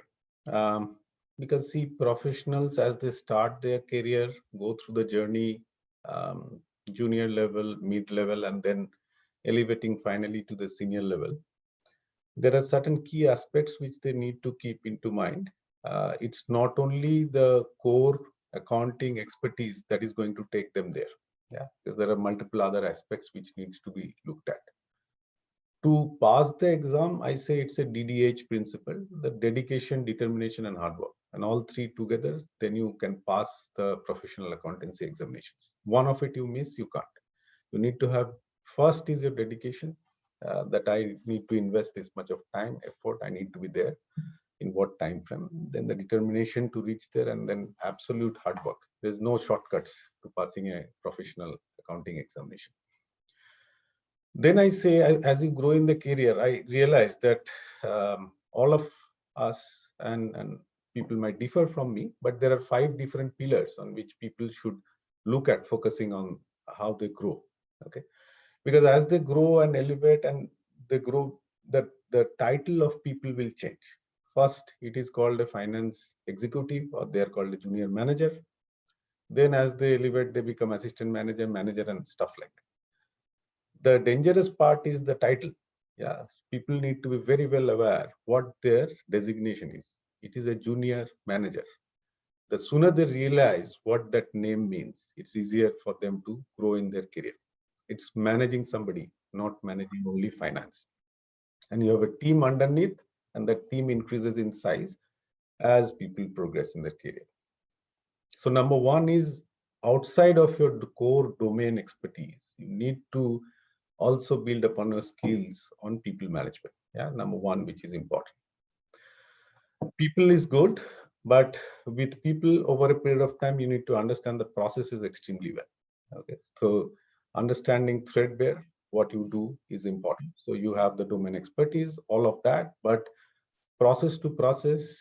Because see, professionals as they start their career, go through the journey, junior level, mid level, and then elevating finally to the senior level. There are certain key aspects which they need to keep into mind. It's not only the core accounting expertise that is going to take them there. Yeah, because there are multiple other aspects which needs to be looked at. To pass the exam, I say it's a DDH principle, the dedication, determination, and hard work. And all three together, then you can pass the professional accountancy examinations. One of it you miss, you can't. You need to have, first is your dedication, that I need to invest this much of time, effort, I need to be there in what time frame. Then the determination to reach there, and then absolute hard work. There's no shortcuts to passing a professional accounting examination. Then I say, as you grow in the career, I realize that all of us and people might differ from me, but there are 5 different pillars on which people should look at, focusing on how they grow. Okay, because as they grow and elevate and they grow, the title of people will change. First, it is called a finance executive, or they are called a junior manager. Then as they elevate, they become assistant manager, manager, and stuff like that. The dangerous part is the title. Yeah, people need to be very well aware what their designation is. It is a junior manager. The sooner they realize what that name means, it's easier for them to grow in their career. It's managing somebody, not managing only finance. And you have a team underneath, and that team increases in size as people progress in their career. So number one is, outside of your core domain expertise, you need to also build upon your skills on people management. Yeah, number one, which is important. People is good, but with people over a period of time, you need to understand the processes extremely well. Okay, so understanding threadbare, what you do is important. So you have the domain expertise, all of that, but process to process,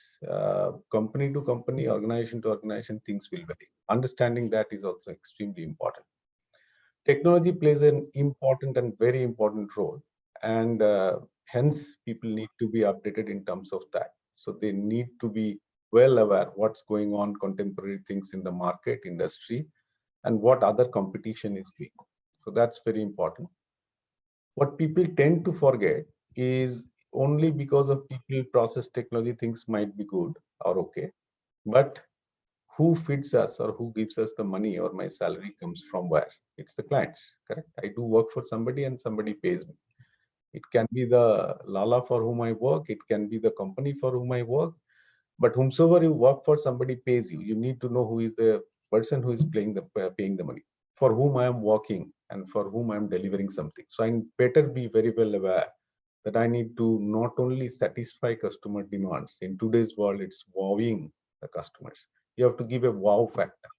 company to company, organization to organization, things will vary. Understanding that is also extremely important. Technology plays an important and very important role, and hence people need to be updated in terms of that. So they need to be well aware what's going on, contemporary things in the market, industry, and what other competition is doing. So that's very important. What people tend to forget is, only because of people, process, technology, things might be good or okay, but who feeds us or who gives us the money or my salary comes from where? It's the clients, correct? I do work for somebody and somebody pays me. It can be the Lala for whom I work. It can be the company for whom I work. But whomsoever you work for, somebody pays you. You need to know who is the person who is paying the money, for whom I am working and for whom I am delivering something. So I better be very well aware that I need to not only satisfy customer demands. In today's world, it's wowing the customers. You have to give a wow factor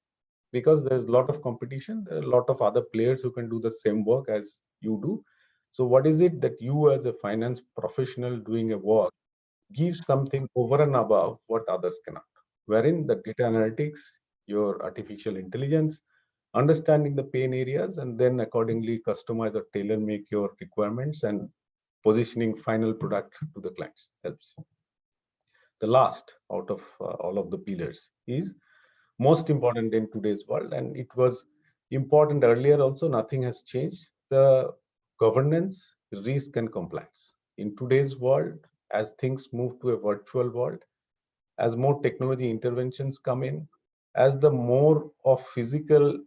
because there's a lot of competition. There are a lot of other players who can do the same work as you do. So what is it that you as a finance professional doing a work give something over and above what others cannot, wherein the data analytics, your artificial intelligence, understanding the pain areas, and then accordingly customize or tailor make your requirements and positioning final product to the clients helps. The last out of all of the pillars is most important in today's world, and it was important earlier also. Nothing has changed. The governance, risk, and compliance. In today's world, as things move to a virtual world, as more technology interventions come in, as the more of physical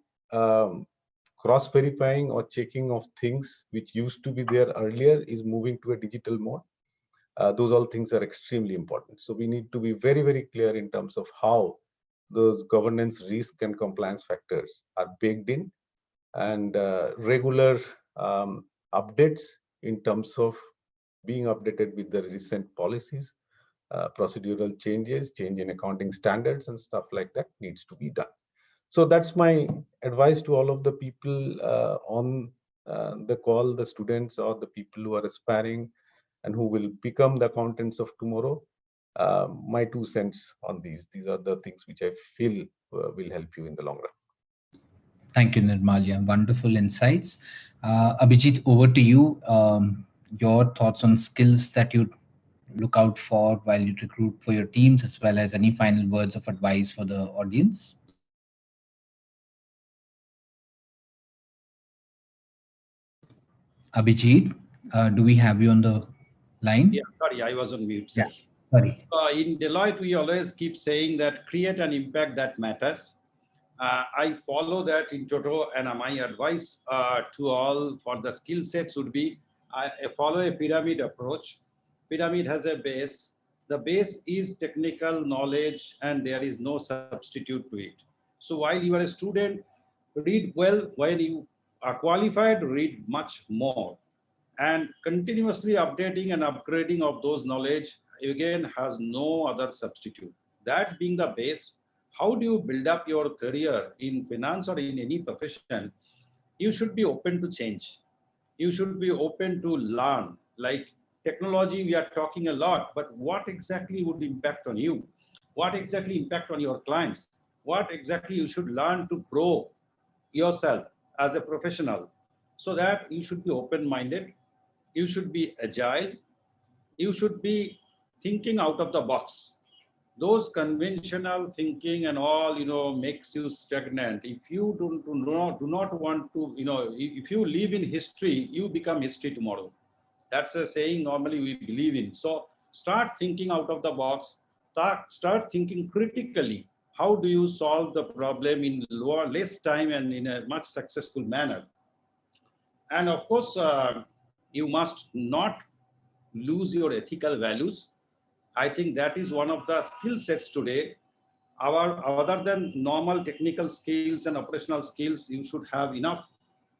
cross-verifying or checking of things which used to be there earlier is moving to a digital mode, those all things are extremely important. So we need to be very, very clear in terms of how those governance, risk, and compliance factors are baked in, and regular updates in terms of being updated with the recent policies, procedural changes, change in accounting standards, and stuff like that needs to be done. So that's my advice to all of the people on the call, the students or the people who are aspiring and who will become the accountants of tomorrow. My 2 cents on these. These are the things which I feel will help you in the long run. Thank you, Nirmalya. Wonderful insights. Abhijit, over to you. Your thoughts on skills that you look out for while you recruit for your teams, as well as any final words of advice for the audience. Abhijit, do we have you on the line? Yeah, sorry, I was on mute. Yeah, sorry. In Deloitte, we always keep saying that create an impact that matters. I follow that in Toto, and my advice to all for the skill sets would be I follow a pyramid approach. Pyramid has a base. The base is technical knowledge, and there is no substitute to it. So while you are a student, read well. When you are qualified, read much more. And continuously updating and upgrading of those knowledge again has no other substitute. That being the base, how do you build up your career in finance or in any profession? You should be open to change. You should be open to learn. Like technology, we are talking a lot, but what exactly would impact on you? What exactly impact on your clients? What exactly you should learn to grow yourself as a professional? So that you should be open-minded, you should be agile, you should be thinking out of the box. Those conventional thinking and all, makes you stagnant. If you do not want to, if you live in history, you become history tomorrow. That's a saying normally we believe in. So start thinking out of the box, start thinking critically. How do you solve the problem in less time and in a much successful manner? And of course, you must not lose your ethical values. I think that is one of the skill sets today. Other than normal technical skills and operational skills, you should have enough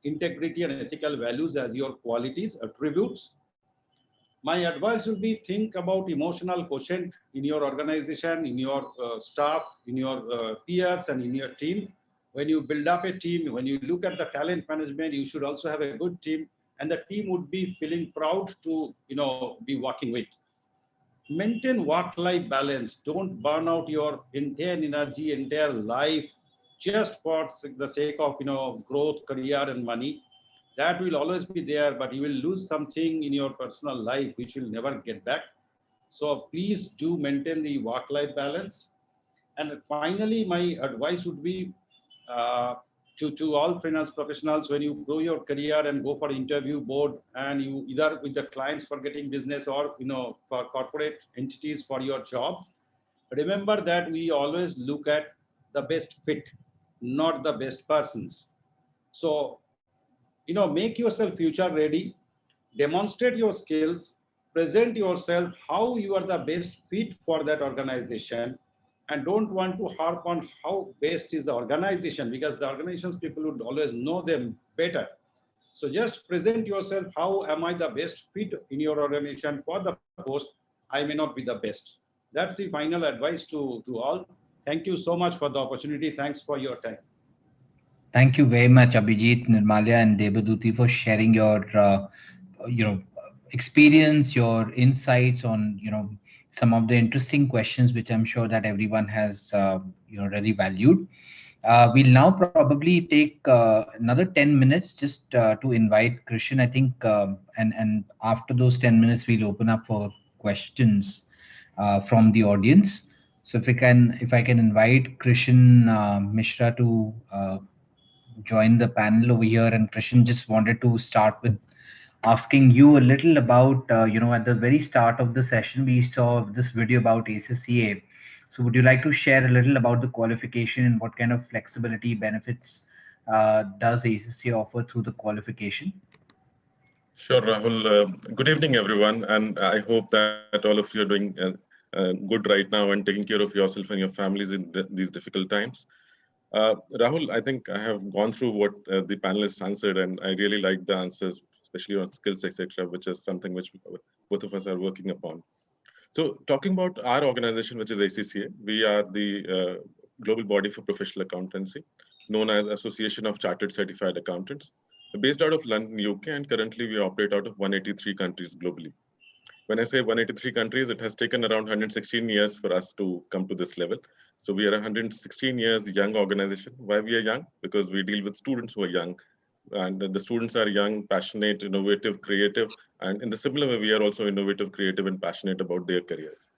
integrity and ethical values as your qualities, attributes. My advice would be think about emotional quotient in your organization, in your staff, in your peers, and in your team. When you build up a team, when you look at the talent management, you should also have a good team, and the team would be feeling proud to be working with. Maintain work-life balance. Don't burn out your entire energy, entire life just for the sake of growth, career, and money. That will always be there, but you will lose something in your personal life which will never get back. So please do maintain the work-life balance. And finally, my advice would be to all finance professionals: when you grow your career and go for interview board, and you either with the clients for getting business or for corporate entities for your job, remember that we always look at the best fit, not the best persons. So, make yourself future ready, demonstrate your skills, present yourself how you are the best fit for that organization, and don't want to harp on how best is the organization, because the organizations people would always know them better. So just present yourself, how am I the best fit in your organization for the post? I may not be the best. That's the final advice to all. Thank you so much for the opportunity. Thanks for your time. Thank you very much, Abhijit, Nirmalya, and Debaduti for sharing your, experience, your insights on, some of the interesting questions, which I'm sure that everyone has, really valued. We'll now probably take another 10 minutes just to invite Krishan, I think, and after those 10 minutes, we'll open up for questions from the audience. So if I can invite Krishan Mishra to join the panel over here. And Krishan, just wanted to start with asking you a little about, at the very start of the session, we saw this video about ACCA. So would you like to share a little about the qualification and what kind of flexibility benefits does ACCA offer through the qualification? Sure, Rahul. Good evening, everyone. And I hope that all of you are doing good right now and taking care of yourself and your families in these difficult times. Rahul, I think I have gone through what the panelists answered, and I really like the answers, especially on skills, etc., which is something which both of us are working upon. So talking about our organization, which is ACCA, we are the global body for professional accountancy, known as Association of Chartered Certified Accountants, based out of London, UK, and currently we operate out of 183 countries globally. When I say 183 countries, it has taken around 116 years for us to come to this level. So we are a 116 years young organization. Why we are young? Because we deal with students who are young. And the students are young, passionate, innovative, creative. And in the similar way, we are also innovative, creative, and passionate about their careers.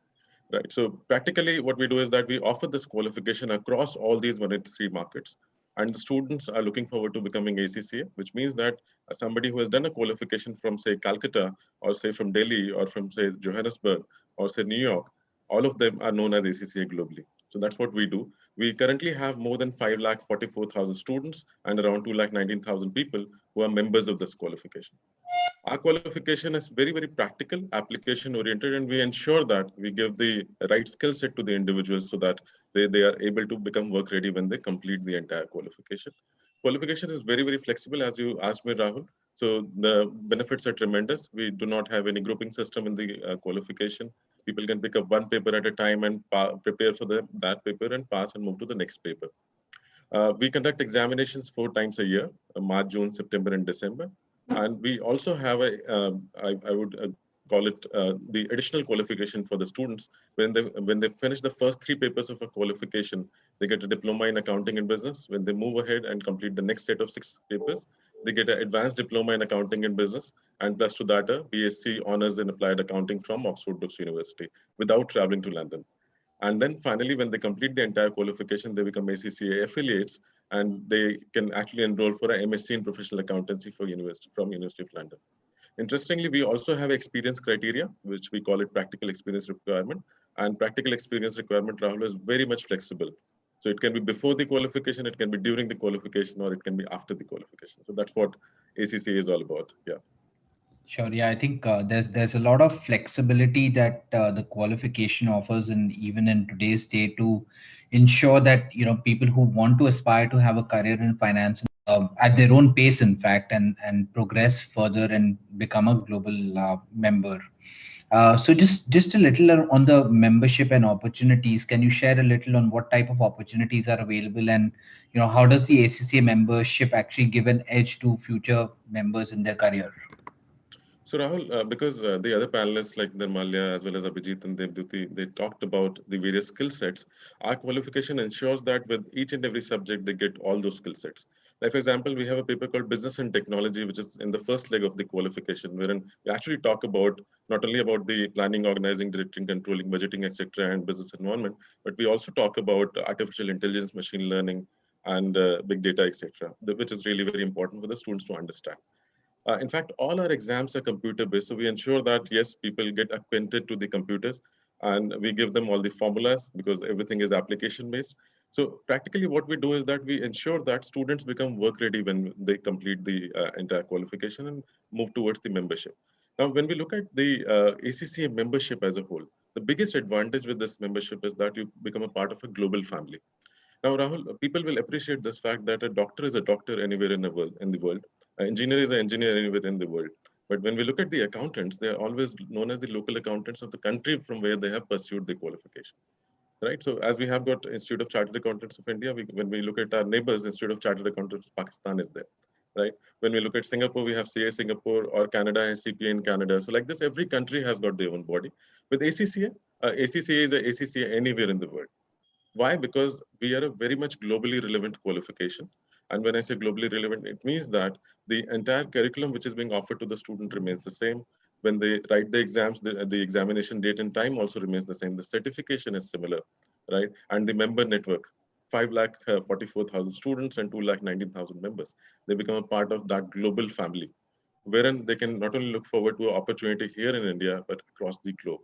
Right. So practically what we do is that we offer this qualification across all these 183 markets. And the students are looking forward to becoming ACCA, which means that somebody who has done a qualification from, say, Calcutta, or say from Delhi, or from, say, Johannesburg, or say New York, all of them are known as ACCA globally. So that's what we do. We currently have more than 5,44,000 students and around 2,19,000 people who are members of this qualification. Our qualification is very, very practical, application oriented, and we ensure that we give the right skill set to the individuals so that they are able to become work ready when they complete the entire qualification. Qualification is very, very flexible, as you asked me, Rahul. So the benefits are tremendous. We do not have any grouping system in the qualification. People can pick up one paper at a time and prepare for that paper and pass and move to the next paper. We conduct examinations 4 times a year, March, June, September, and December. And we also have I would call it the additional qualification for the students. When they finish the first 3 papers of a qualification, they get a diploma in accounting and business. When they move ahead and complete the next set of 6 papers, they get an advanced diploma in accounting and business, and plus to that, a BSc honors in applied accounting from Oxford Brookes University without traveling to London. And then finally, when they complete the entire qualification, they become ACCA affiliates, and they can actually enroll for an MSc in professional accountancy from University of London. Interestingly, we also have experience criteria, which we call it practical experience requirement. And practical experience requirement, Rahul, is very much flexible. So it can be before the qualification, it can be during the qualification, or it can be after the qualification. So that's what ACCA is all about. Yeah. Sure. Yeah, I think there's a lot of flexibility that the qualification offers, and even in today's day, to ensure that people who want to aspire to have a career in finance at their own pace, in fact, and progress further and become a global member. So just a little on the membership and opportunities. Can you share a little on what type of opportunities are available, and how does the ACCA membership actually give an edge to future members in their career? So Rahul, because the other panelists like Nirmalya as well as Abhijit and Debaduti, they talked about the various skill sets. Our qualification ensures that with each and every subject, they get all those skill sets. Like for example, we have a paper called Business and Technology, which is in the first leg of the qualification, wherein we actually talk about not only about the planning, organizing, directing, controlling, budgeting, etc., and business environment, but we also talk about artificial intelligence, machine learning, and big data, etc., which is really very important for the students to understand. In fact, all our exams are computer-based, so we ensure that, yes, people get acquainted to the computers, and we give them all the formulas because everything is application-based. So practically what we do is that we ensure that students become work ready when they complete the entire qualification and move towards the membership. Now, when we look at the ACCA membership as a whole, the biggest advantage with this membership is that you become a part of a global family. Now, Rahul, people will appreciate this fact that a doctor is a doctor anywhere in the world. An engineer is an engineer anywhere in the world. But when we look at the accountants, they are always known as the local accountants of the country from where they have pursued the qualification. Right. So as we have got Institute of Chartered Accountants of India, when we look at our neighbors, Institute of Chartered Accountants of Pakistan is there. Right. When we look at Singapore, we have CA Singapore, or Canada has CPA in Canada. So like this, every country has got their own body. With ACCA, ACCA is a ACCA anywhere in the world. Why? Because we are a very much globally relevant qualification. And when I say globally relevant, it means that the entire curriculum which is being offered to the student remains the same. When they write the exams, the examination date and time also remains the same. The certification is similar, right? And the member network, 5,44,000 students and 2,19,000 members. They become a part of that global family, wherein they can not only look forward to an opportunity here in India, but across the globe.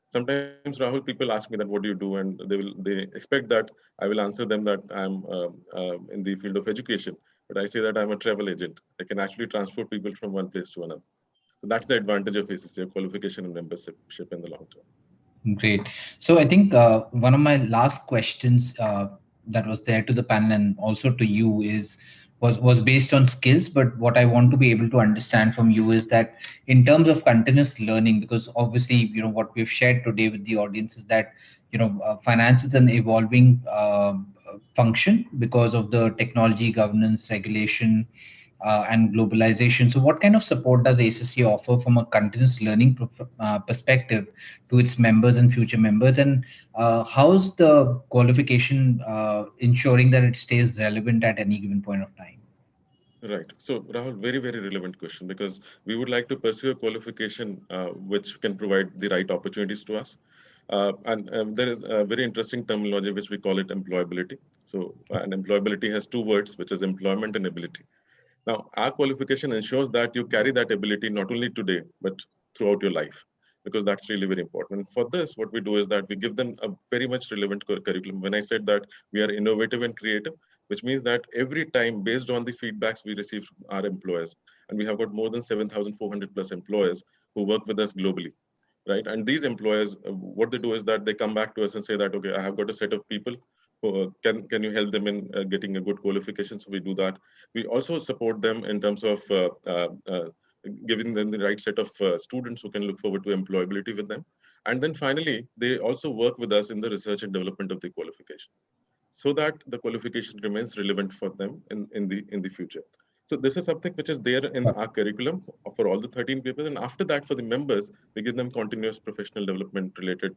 Sometimes, Rahul, people ask me that what do you do, and they expect that I will answer them that I'm in the field of education, but I say that I'm a travel agent. I can actually transport people from one place to another. So that's the advantage of ACCA qualification and membership in the long term. Great. So I think one of my last questions that was there to the panel and also to you was based on skills, but what I want to be able to understand from you is that in terms of continuous learning, because obviously what we've shared today with the audience is that finance is an evolving function because of the technology, governance, regulation, and globalization. So what kind of support does ACCA offer from a continuous learning perspective to its members and future members? And how's the qualification ensuring that it stays relevant at any given point of time? Right. So, Rahul, very, very relevant question, because we would like to pursue a qualification which can provide the right opportunities to us. And there is a very interesting terminology which we call it employability. So, and employability has two words, which is employment and ability. Now, our qualification ensures that you carry that ability not only today, but throughout your life, because that's really very important. And for this, what we do is that we give them a very much relevant curriculum. When I said that we are innovative and creative, which means that every time, based on the feedbacks we receive from our employers, and we have got more than 7,400 plus employers who work with us globally, right? And these employers, what they do is that they come back to us and say that, okay, I have got a set of people who can you help them in getting a good qualification? So we do that. We also support them in terms of giving them the right set of students who can look forward to employability with them. And then finally, they also work with us in the research and development of the qualification, so that the qualification remains relevant for them in the future. So this is something which is there in our curriculum for all the 13 papers. And after that, for the members, we give them continuous professional development related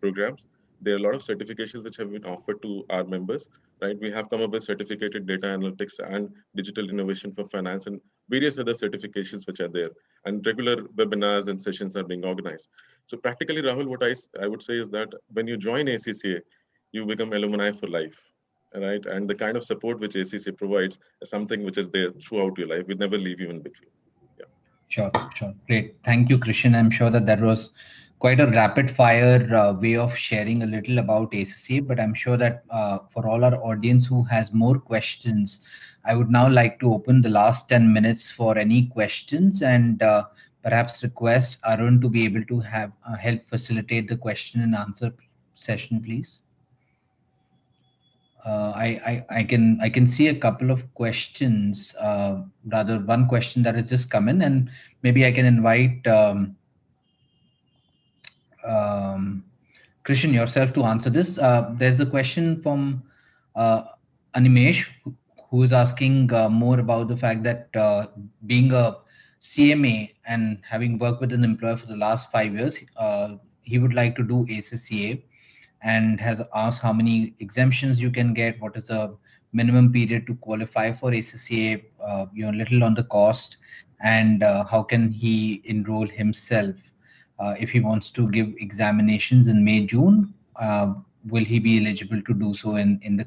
programs. There are a lot of certifications which have been offered to our members, right? We have come up with certificated data analytics and digital innovation for finance and various other certifications which are there. And regular webinars and sessions are being organized. So practically, Rahul, what I would say is that when you join ACCA, you become alumni for life, right? And the kind of support which ACCA provides is something which is there throughout your life. We never leave you in between. Yeah. Sure. Great. Thank you, Christian. I'm sure that was quite a rapid fire way of sharing a little about ACCA, but I'm sure that for all our audience who has more questions, I would now like to open the last 10 minutes for any questions and perhaps request Arun to be able to have help facilitate the question and answer session, please. I can see a couple of questions, rather one question that has just come in, and maybe I can invite Christian yourself to answer this. There's a question from Animesh, who is asking more about the fact that being a CMA and having worked with an employer for the last 5 years, he would like to do ACCA, and has asked how many exemptions you can get, what is the minimum period to qualify for ACCA, little on the cost, and how can he enroll himself if he wants to give examinations in May, June. Will he be eligible to do so in the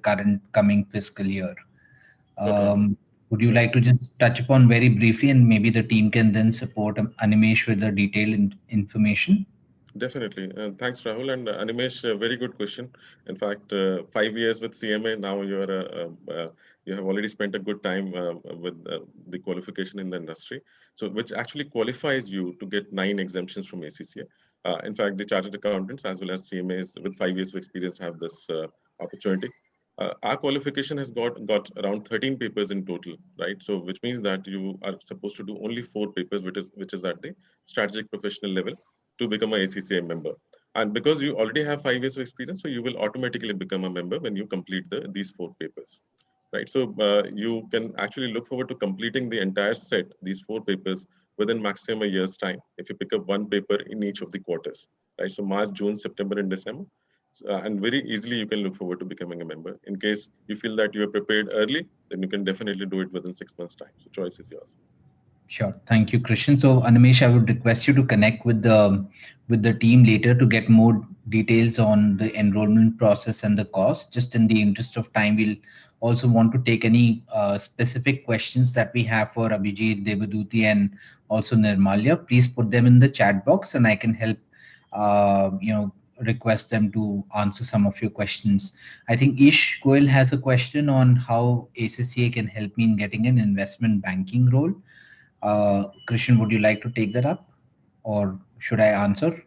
coming fiscal year? Would you like to just touch upon very briefly, and maybe the team can then support Animesh with the detailed information? Definitely. Thanks, Rahul. And Animesh, very good question. In fact, 5 years with CMA, now you have already spent a good time with the qualification in the industry. So, which actually qualifies you to get 9 exemptions from ACCA. In fact, the chartered accountants as well as CMAs with 5 years of experience have this opportunity. Our qualification has got around 13 papers in total, right? So, which means that you are supposed to do only 4 papers, which is at the strategic professional level to become a ACCA member. And because you already have 5 years of experience, so you will automatically become a member when you complete these 4 papers, right? So you can actually look forward to completing the entire set, these 4 papers, within maximum a year's time if you pick up 1 paper in each of the quarters, right? So March, June, September, and December. And very easily you can look forward to becoming a member. In case you feel that you are prepared early, then you can definitely do it within 6 months' time. So choice is yours. Sure. Thank you, Christian. So Animesh, I would request you to connect with the team later to get more details on the enrollment process and the cost. Just in the interest of time, we'll also want to take any specific questions that we have for Abhijit, Debaduti, and also Nirmalya. Please put them in the chat box and I can help request them to answer some of your questions. I think Ish Goel has a question on how ACCA can help me in getting an investment banking role. Christian, would you like to take that up or should I answer?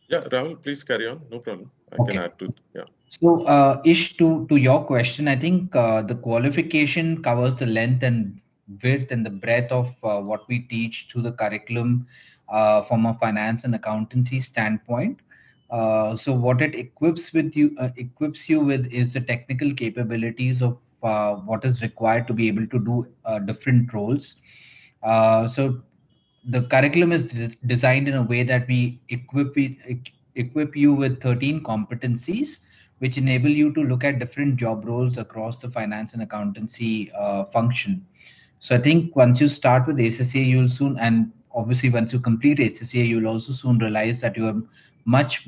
Yeah, Rahul, please carry on. No problem. I Okay. can add to it. Yeah. So, Ish, to your question, I think the qualification covers the length and width and the breadth of what we teach through the curriculum from a finance and accountancy standpoint. So, what it equips you with is the technical capabilities of what is required to be able to do different roles. So the curriculum is designed in a way that we equip you with 13 competencies which enable you to look at different job roles across the finance and accountancy function. So I think once you start with ACCA, you'll soon, and obviously once you complete ACCA, you'll also soon realize that you are much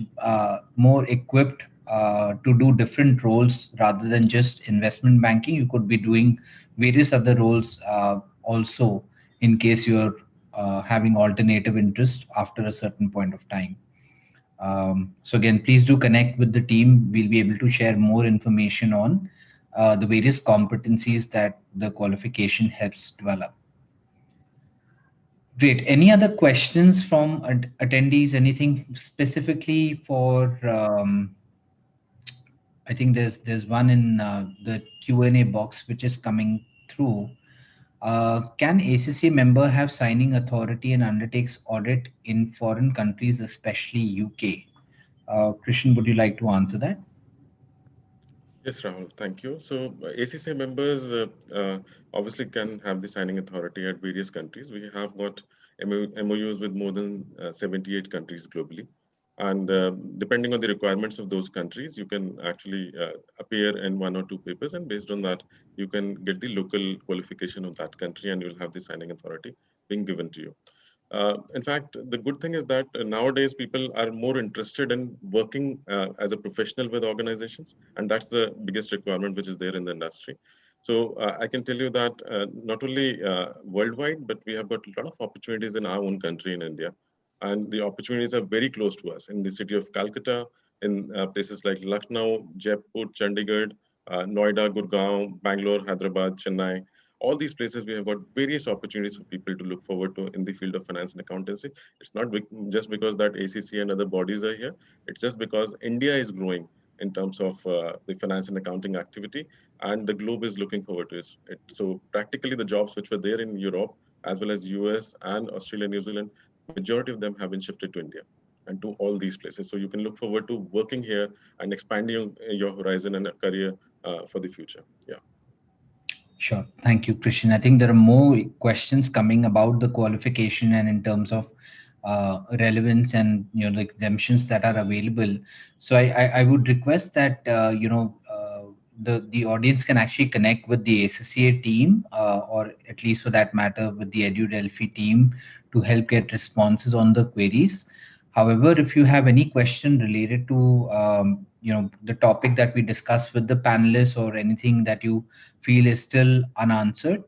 more equipped to do different roles rather than just investment banking. You could be doing various other roles also in case you're having alternative interest after a certain point of time. So again, please do connect with the team. We'll be able to share more information on the various competencies that the qualification helps develop. Great. Any other questions from attendees? Anything specifically for? I think there's one in the Q&A box which is coming through. Can ACCA member have signing authority and undertakes audit in foreign countries, especially UK? Christian, would you like to answer that? Yes, Rahul, thank you. So ACCA members obviously can have the signing authority at various countries. We have got MOUs with more than 78 countries globally. And depending on the requirements of those countries, you can actually appear in 1 or 2 papers. And based on that, you can get the local qualification of that country and you'll have the signing authority being given to you. In fact, the good thing is that nowadays people are more interested in working as a professional with organizations, and that's the biggest requirement which is there in the industry. So I can tell you that not only worldwide, but we have got a lot of opportunities in our own country in India, and the opportunities are very close to us in the city of Calcutta, in places like Lucknow, Jaipur, Chandigarh, Noida, Gurgaon, Bangalore, Hyderabad, Chennai. All these places we have got various opportunities for people to look forward to in the field of finance and accountancy. It's not just because that ACCA and other bodies are here. It's just because India is growing in terms of the finance and accounting activity, and the globe is looking forward to it. So practically the jobs which were there in Europe, as well as US and Australia, New Zealand, majority of them have been shifted to India and to all these places. So you can look forward to working here and expanding your horizon and a career for the future. Yeah. Sure. Thank you, Christian. I think there are more questions coming about the qualification and in terms of relevance and the exemptions that are available. So I would request that the audience can actually connect with the ACCA team or at least for that matter with the EduDelphi team to help get responses on the queries. However, if you have any question related to the topic that we discussed with the panelists or anything that you feel is still unanswered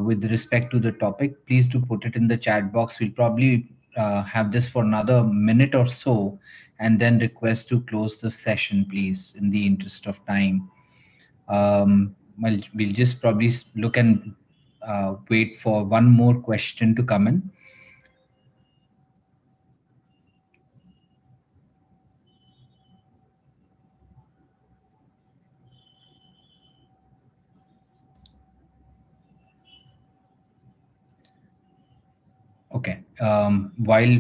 with respect to the topic, please do put it in the chat box. We'll probably have this for another minute or so, and then request to close the session, please, in the interest of time. Well, we'll just probably look and wait for one more question to come in. Okay. While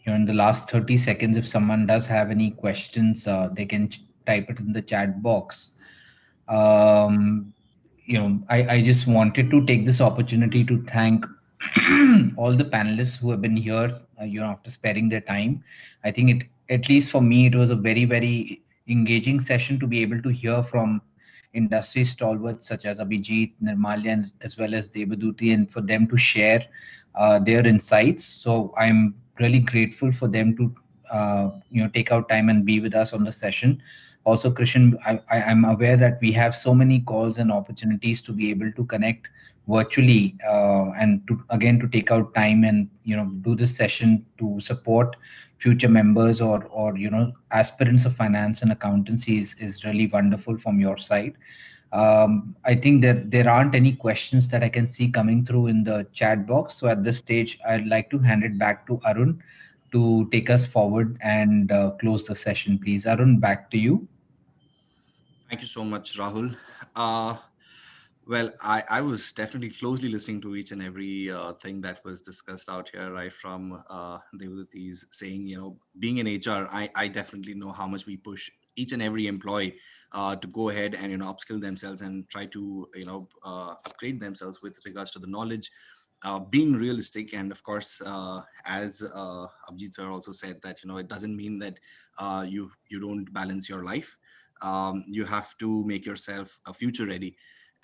you're in the last 30 seconds, if someone does have any questions, they can type it in the chat box. I just wanted to take this opportunity to thank all the panelists who have been here, after sparing their time. I think at least for me, it was a very, very engaging session to be able to hear from industry stalwarts such as Abhijit, Nirmalya, and as well as Debaduti, and for them to share their insights. So I'm really grateful for them to take out time and be with us on the session. Also, Krishan, I'm aware that we have so many calls and opportunities to be able to connect virtually, and to take out time and do this session to support future members or aspirants of finance and accountancy is really wonderful from your side. I think that there aren't any questions that I can see coming through in the chat box. So at this stage, I'd like to hand it back to Arun to take us forward and close the session, please. Arun, back to you. Thank you so much, Rahul. Well, I was definitely closely listening to each and every thing that was discussed out here, right from Devaduti's saying, being in HR, I definitely know how much we push each and every employee to go ahead and, upskill themselves and try to, upgrade themselves with regards to the knowledge, being realistic. And of course, as Abhijit sir also said that, it doesn't mean that you don't balance your life. You have to make yourself future ready.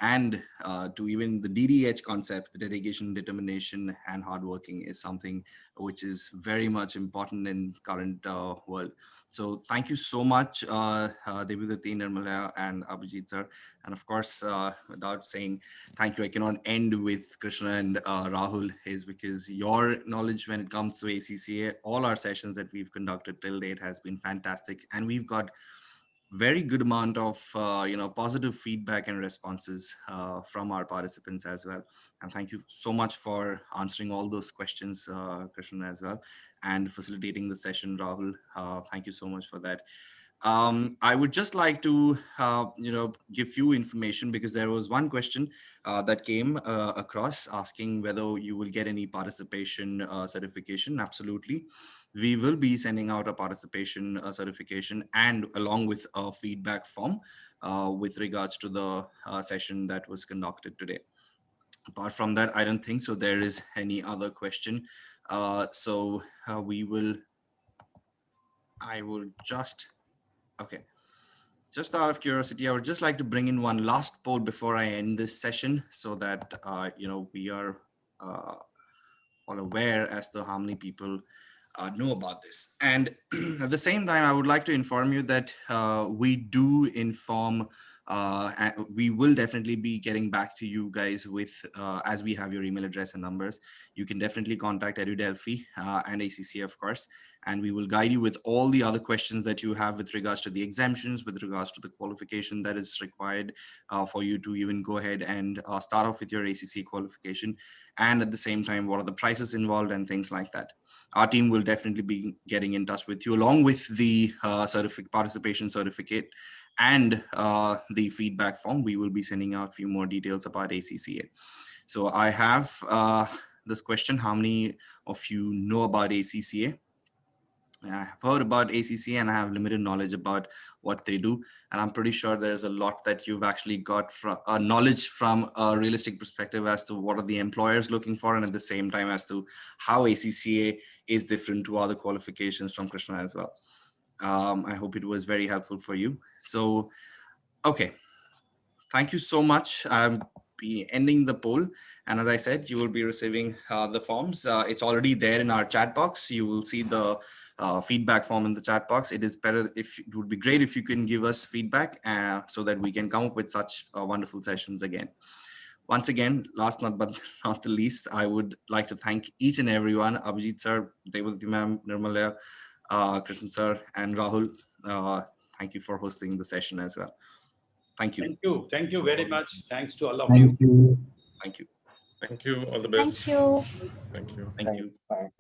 And to even the DDH concept, the dedication, determination, and hardworking is something which is very much important in current world. So thank you so much, Debaduti, Nirmalya, and Abhijit sir. And of course, without saying thank you, I cannot end with Krishna and Rahul, is because your knowledge when it comes to ACCA, all our sessions that we've conducted till date has been fantastic. And we've got very good amount of positive feedback and responses from our participants as well. And thank you so much for answering all those questions, Krishna, as well, and facilitating the session, Rahul. Thank you so much for that. I would just like to, give you information, because there was one question that came across asking whether you will get any participation certification. Absolutely. We will be sending out a participation certification and along with a feedback form with regards to the session that was conducted today. Apart from that, I don't think so there is any other question. I will just, okay. Just out of curiosity, I would just like to bring in one last poll before I end this session so that, we are all aware as to how many people know about this. And at the same time, I would like to inform you that we do inform, we will definitely be getting back to you guys with, as we have your email address and numbers, you can definitely contact EduDelphi and ACCA, of course, and we will guide you with all the other questions that you have with regards to the exemptions, with regards to the qualification that is required for you to even go ahead and start off with your ACCA qualification. And at the same time, what are the prices involved and things like that. Our team will definitely be getting in touch with you along with the participation certificate and the feedback form. We will be sending out a few more details about ACCA. So I have this question: how many of you know about ACCA? I have heard about ACCA and I have limited knowledge about what they do. And I'm pretty sure there's a lot that you've actually got from knowledge from a realistic perspective as to what are the employers looking for, and at the same time as to how ACCA is different to other qualifications from Krishna as well. I hope it was very helpful for you. So, okay. Thank you so much. Be ending the poll, and as I said, you will be receiving the forms. It's already there in our chat box. You will see the feedback form in the chat box. It would be great if you can give us feedback so that we can come up with such wonderful sessions again. Once again, last but not the least, I would like to thank each and everyone, Abhijit sir, Devaduti ma'am, Nirmalya, Krishnan sir, and Rahul. Thank you for hosting the session as well. Thank you. Thank you. Thank you very much. Thanks to all of you. Thank you. Thank you. Thank you. All the best. Thank you. Thank you. Thank you. Bye.